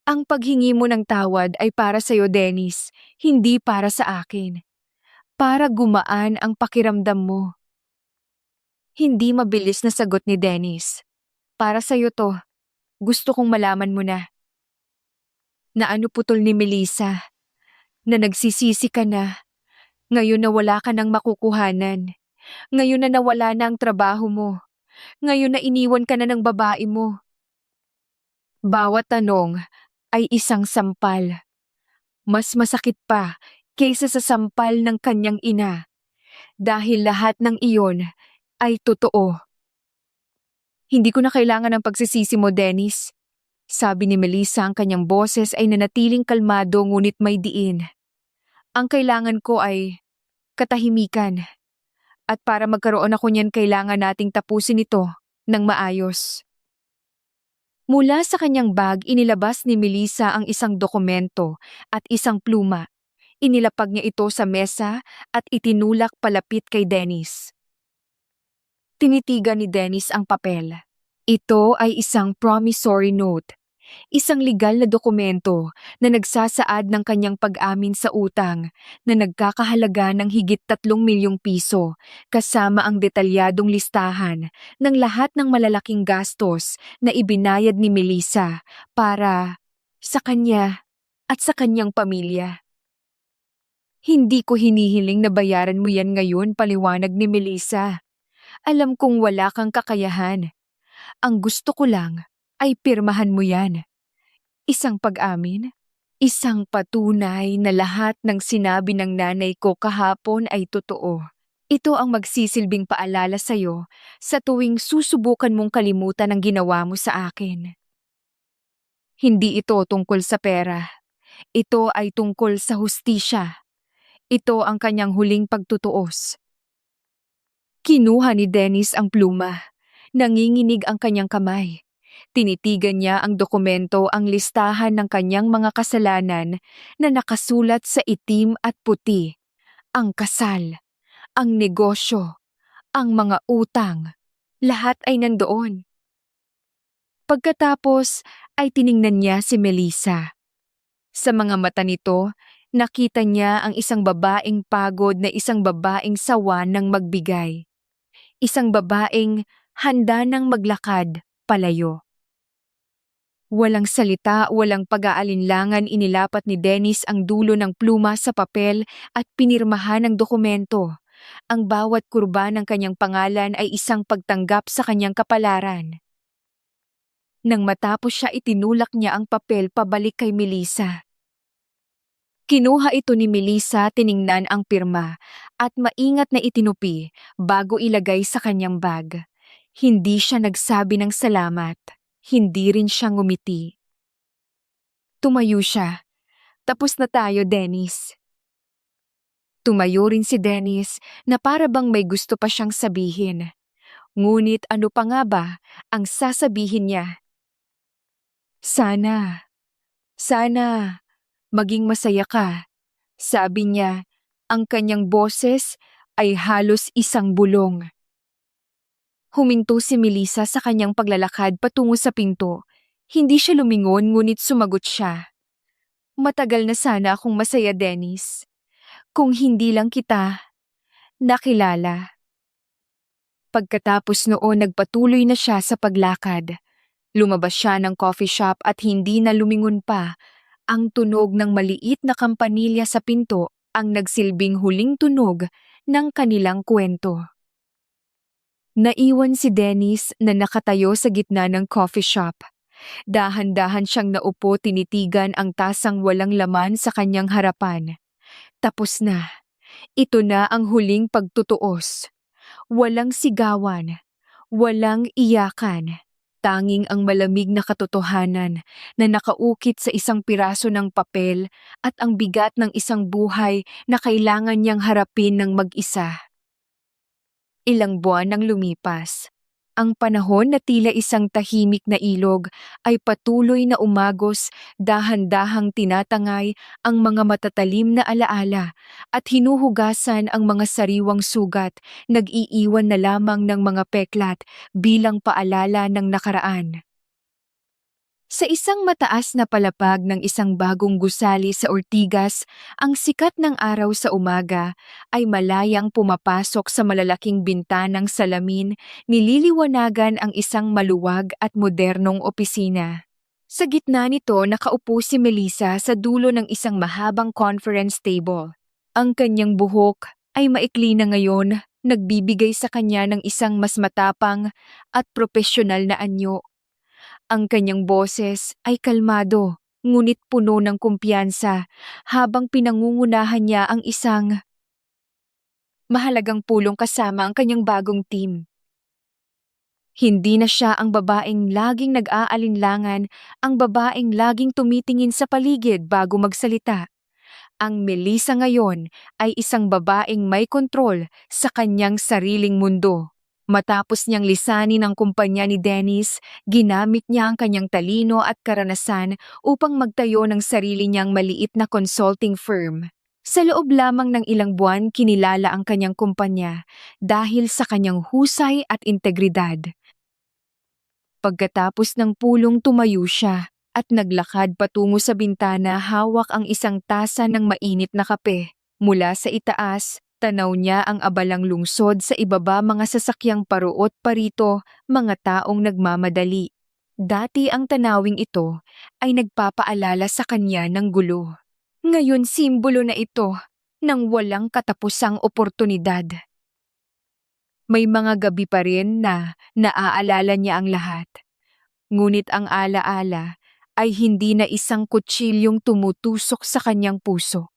Ang paghingi mo ng tawad ay para sa'yo, Dennis, hindi para sa akin. Para gumaan ang pakiramdam mo. Hindi mabilis na sagot ni Dennis. Para sa'yo to. Gusto kong malaman mo na. Na ano, putol ni Melissa? Na nagsisisi ka na. Ngayon na wala ka nang makukuhanan. Ngayon na nawala na ang trabaho mo. Ngayon na iniwan ka na ng babae mo. Bawat tanong ay isang sampal. Mas masakit pa kaysa sa sampal ng kanyang ina. Dahil lahat ng iyon ay totoo. Hindi ko na kailangan ng pagsisisi mo, Dennis. Sabi ni Melissa, ang kanyang boses ay nanatiling kalmado ngunit may diin. Ang kailangan ko ay katahimikan. At para magkaroon ako niyan, kailangan nating tapusin ito ng maayos. Mula sa kanyang bag, inilabas ni Melissa ang isang dokumento at isang pluma. Inilapag niya ito sa mesa at itinulak palapit kay Dennis. Tinitigan ni Dennis ang papel. Ito ay isang promissory note. Isang legal na dokumento na nagsasaad ng kanyang pag-amin sa utang na nagkakahalaga ng higit 3 milyong piso, kasama ang detalyadong listahan ng lahat ng malalaking gastos na ibinayad ni Melissa para sa kanya at sa kanyang pamilya. Hindi ko hinihiling na bayaran mo yan ngayon, paliwanag ni Melissa. Alam kong wala kang kakayahan. Ang gusto ko lang ay pirmahan mo yan. Isang pag-amin, isang patunay na lahat ng sinabi ng nanay ko kahapon ay totoo. Ito ang magsisilbing paalala sa'yo sa tuwing susubukan mong kalimutan ang ginawa mo sa akin. Hindi ito tungkol sa pera. Ito ay tungkol sa hustisya. Ito ang kanyang huling pagtutuos. Kinuha ni Dennis ang pluma. Nanginginig ang kanyang kamay. Tinitigan niya ang dokumento, ang listahan ng kanyang mga kasalanan na nakasulat sa itim at puti. Ang kasal, ang negosyo, ang mga utang, lahat ay nandoon. Pagkatapos ay tiningnan niya si Melissa. Sa mga mata nito, nakita niya ang isang babaeng pagod na isang babaeng sawa ng magbigay. Isang babaeng handa ng maglakad palayo. Walang salita, walang pag-aalinlangan, inilapat ni Dennis ang dulo ng pluma sa papel at pinirmahan ang dokumento. Ang bawat kurba ng kanyang pangalan ay isang pagtanggap sa kanyang kapalaran. Nang matapos siya, itinulak niya ang papel pabalik kay Melissa. Kinuha ito ni Melissa, tiningnan ang pirma at maingat na itinupi bago ilagay sa kanyang bag. Hindi siya nagsabi ng salamat. Hindi rin siya ngumiti. Tumayo siya. Tapos na tayo, Dennis. Tumayo rin si Dennis na para bang may gusto pa siyang sabihin. Ngunit ano pa nga ba ang sasabihin niya? Sana, sana, maging masaya ka. Sabi niya, ang kanyang boses ay halos isang bulong. Huminto si Melissa sa kanyang paglalakad patungo sa pinto. Hindi siya lumingon ngunit sumagot siya. Matagal na sana akong masaya, Dennis. Kung hindi lang kita nakilala. Pagkatapos noon nagpatuloy na siya sa paglakad. Lumabas siya ng coffee shop at hindi na lumingon pa. Ang tunog ng maliit na kampanilya sa pinto ang nagsilbing huling tunog ng kanilang kwento. Naiwan si Dennis na nakatayo sa gitna ng coffee shop. Dahan-dahan siyang naupo tinitigan ang tasang walang laman sa kanyang harapan. Tapos na. Ito na ang huling pagtutuos. Walang sigawan. Walang iyakan. Tanging ang malamig na katotohanan na nakaukit sa isang piraso ng papel at ang bigat ng isang buhay na kailangan niyang harapin ng mag-isa. Ilang buwan ang lumipas. Ang panahon na tila isang tahimik na ilog ay patuloy na umagos, dahan-dahang tinatangay ang mga matatalim na alaala at hinuhugasan ang mga sariwang sugat, nag-iiwan na lamang ng mga peklat bilang paalala ng nakaraan. Sa isang mataas na palapag ng isang bagong gusali sa Ortigas, ang sikat ng araw sa umaga ay malayang pumapasok sa malalaking bintanang salamin, nililiwanagan ang isang maluwag at modernong opisina. Sa gitna nito nakaupo si Melissa sa dulo ng isang mahabang conference table. Ang kanyang buhok ay maikli na ngayon, nagbibigay sa kanya ng isang mas matapang at propesyonal na anyo. Ang kanyang boses ay kalmado, ngunit puno ng kumpiyansa habang pinangungunahan niya ang isang mahalagang pulong kasama ang kanyang bagong team. Hindi na siya ang babaeng laging nag-aalinlangan, ang babaeng laging tumitingin sa paligid bago magsalita. Ang Melissa ngayon ay isang babaeng may kontrol sa kanyang sariling mundo. Matapos niyang lisanin ang kumpanya ni Dennis, ginamit niya ang kanyang talino at karanasan upang magtayo ng sarili niyang maliit na consulting firm. Sa loob lamang ng ilang buwan, kinilala ang kanyang kumpanya dahil sa kanyang husay at integridad. Pagkatapos ng pulong tumayo siya at naglakad patungo sa bintana, hawak ang isang tasa ng mainit na kape. Mula sa itaas, tanaw niya ang abalang lungsod, sa ibaba mga sasakyang paruot parito, mga taong nagmamadali. Dati ang tanawing ito ay nagpapaalala sa kanya ng gulo. Ngayon simbolo na ito ng walang katapusang oportunidad. May mga gabi pa rin na naaalala niya ang lahat. Ngunit ang alaala ay hindi na isang kutsilyong tumutusok sa kanyang puso.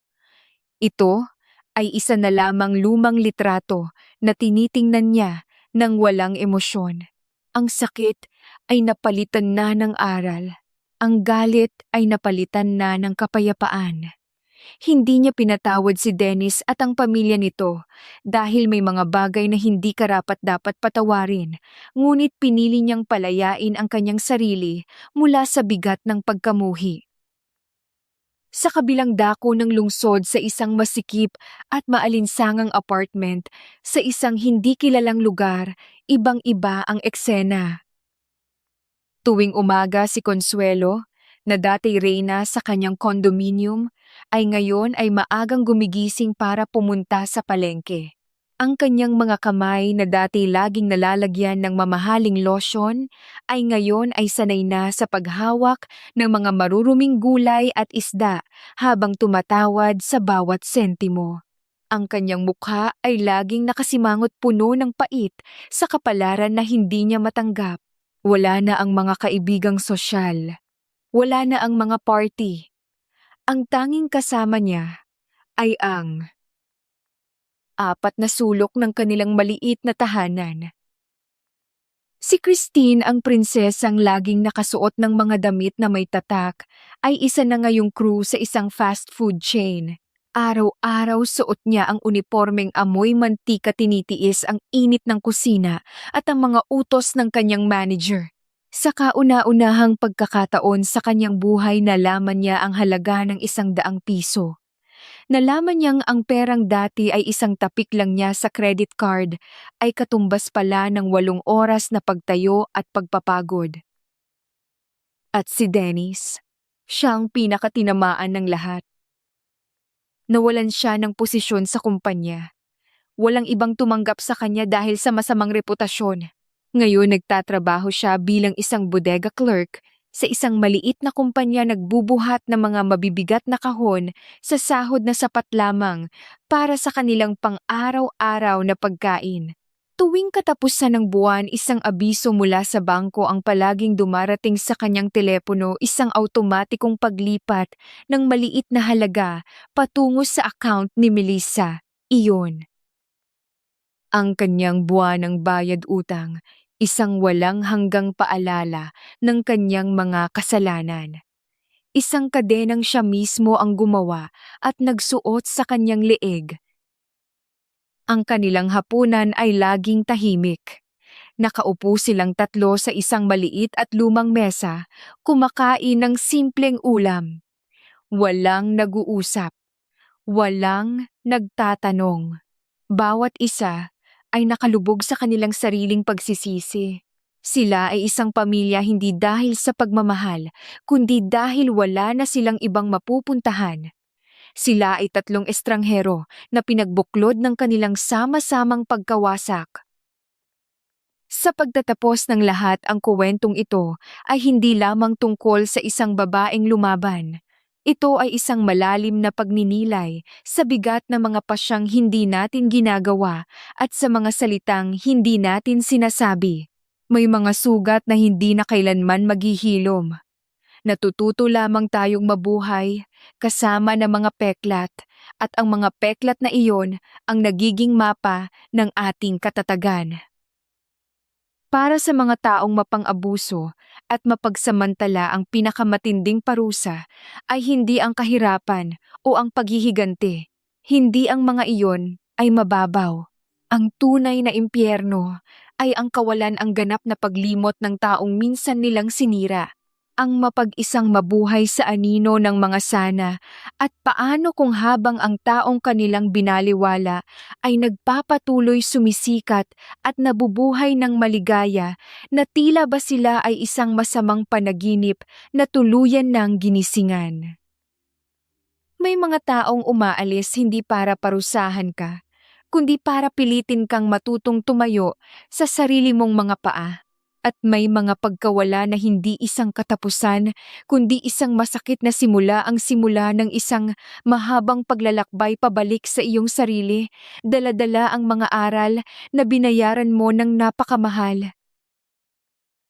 Ito ay isa na lamang lumang litrato na tinitingnan niya ng walang emosyon. Ang sakit ay napalitan na ng aral. Ang galit ay napalitan na ng kapayapaan. Hindi niya pinatawad si Dennis at ang pamilya nito dahil may mga bagay na hindi karapat-dapat patawarin, ngunit pinili niyang palayain ang kanyang sarili mula sa bigat ng pagkamuhi. Sa kabilang dako ng lungsod, sa isang masikip at maalinsangang apartment, sa isang hindi kilalang lugar, ibang-iba ang eksena. Tuwing umaga si Consuelo, na dati reyna sa kanyang condominium, ay ngayon ay maagang gumigising para pumunta sa palengke. Ang kanyang mga kamay na dati laging nalalagyan ng mamahaling lotion ay ngayon ay sanay na sa paghawak ng mga maruruming gulay at isda habang tumatawad sa bawat sentimo. Ang kanyang mukha ay laging nakasimangot, puno ng pait sa kapalaran na hindi niya matanggap. Wala na ang mga kaibigang sosyal. Wala na ang mga party. Ang tanging kasama niya ay ang apat na sulok ng kanilang maliit na tahanan. Si Christine, ang prinsesang laging nakasuot ng mga damit na may tatak, ay isa na ngayong crew sa isang fast food chain. Araw-araw suot niya ang unipormeng amoy mantika, tinitiis ang init ng kusina at ang mga utos ng kanyang manager. Sa kauna-unahang pagkakataon sa kanyang buhay, nalaman niya ang halaga ng 100 piso. Nalaman niyang ang perang dati ay isang tapik lang niya sa credit card ay katumbas pala ng 8 oras na pagtayo at pagpapagod. At si Dennis, siya ang pinakatinamaan ng lahat. Nawalan siya ng posisyon sa kumpanya. Walang ibang tumanggap sa kanya dahil sa masamang reputasyon. Ngayon nagtatrabaho siya bilang isang bodega clerk sa isang maliit na kumpanya, nagbubuhat ng mga mabibigat na kahon sa sahod na sapat lamang para sa kanilang pang-araw-araw na pagkain. Tuwing katapusan ng buwan, isang abiso mula sa bangko ang palaging dumarating sa kanyang telepono, isang automatikong paglipat ng maliit na halaga patungo sa account ni Melissa. Iyon ang kanyang buwanang bayad utang, isang walang hanggang paalala ng kanyang mga kasalanan. Isang kadenang siya mismo ang gumawa at nagsuot sa kanyang leeg. Ang kanilang hapunan ay laging tahimik. Nakaupo silang tatlo sa isang maliit at lumang mesa, kumakain ng simpleng ulam. Walang nag-uusap, walang nagtatanong. Bawat isa ay nakalubog sa kanilang sariling pagsisisi. Sila ay isang pamilya hindi dahil sa pagmamahal, kundi dahil wala na silang ibang mapupuntahan. Sila ay tatlong estranghero na pinagbuklod ng kanilang sama-samang pagkawasak. Sa pagtatapos ng lahat, ang kuwentong ito ay hindi lamang tungkol sa isang babaeng lumaban. Ito ay isang malalim na pagninilay sa bigat ng mga pasyang hindi natin ginagawa at sa mga salitang hindi natin sinasabi. May mga sugat na hindi na kailanman maghihilom. Natututo lamang tayong mabuhay kasama ng mga peklat, at ang mga peklat na iyon ang nagiging mapa ng ating katatagan. Para sa mga taong mapang-abuso at mapagsamantala, ang pinakamatinding parusa ay hindi ang kahirapan o ang paghihiganti. Hindi ang mga iyon ay mababaw. Ang tunay na impyerno ay ang kawalan ang ganap na paglimot ng taong minsan nilang sinira. Ang mapag-isang mabuhay sa anino ng mga sana, at paano kung habang ang taong kanilang binaliwala ay nagpapatuloy sumisikat at nabubuhay ng maligaya, na tila ba sila ay isang masamang panaginip na tuluyan ng ginisingan. May mga taong umaalis hindi para parusahan ka, kundi para pilitin kang matutong tumayo sa sarili mong mga paa. At may mga pagkawala na hindi isang katapusan, kundi isang masakit na simula, ang simula ng isang mahabang paglalakbay pabalik sa iyong sarili. Dala-dala ang mga aral na binayaran mo ng napakamahal.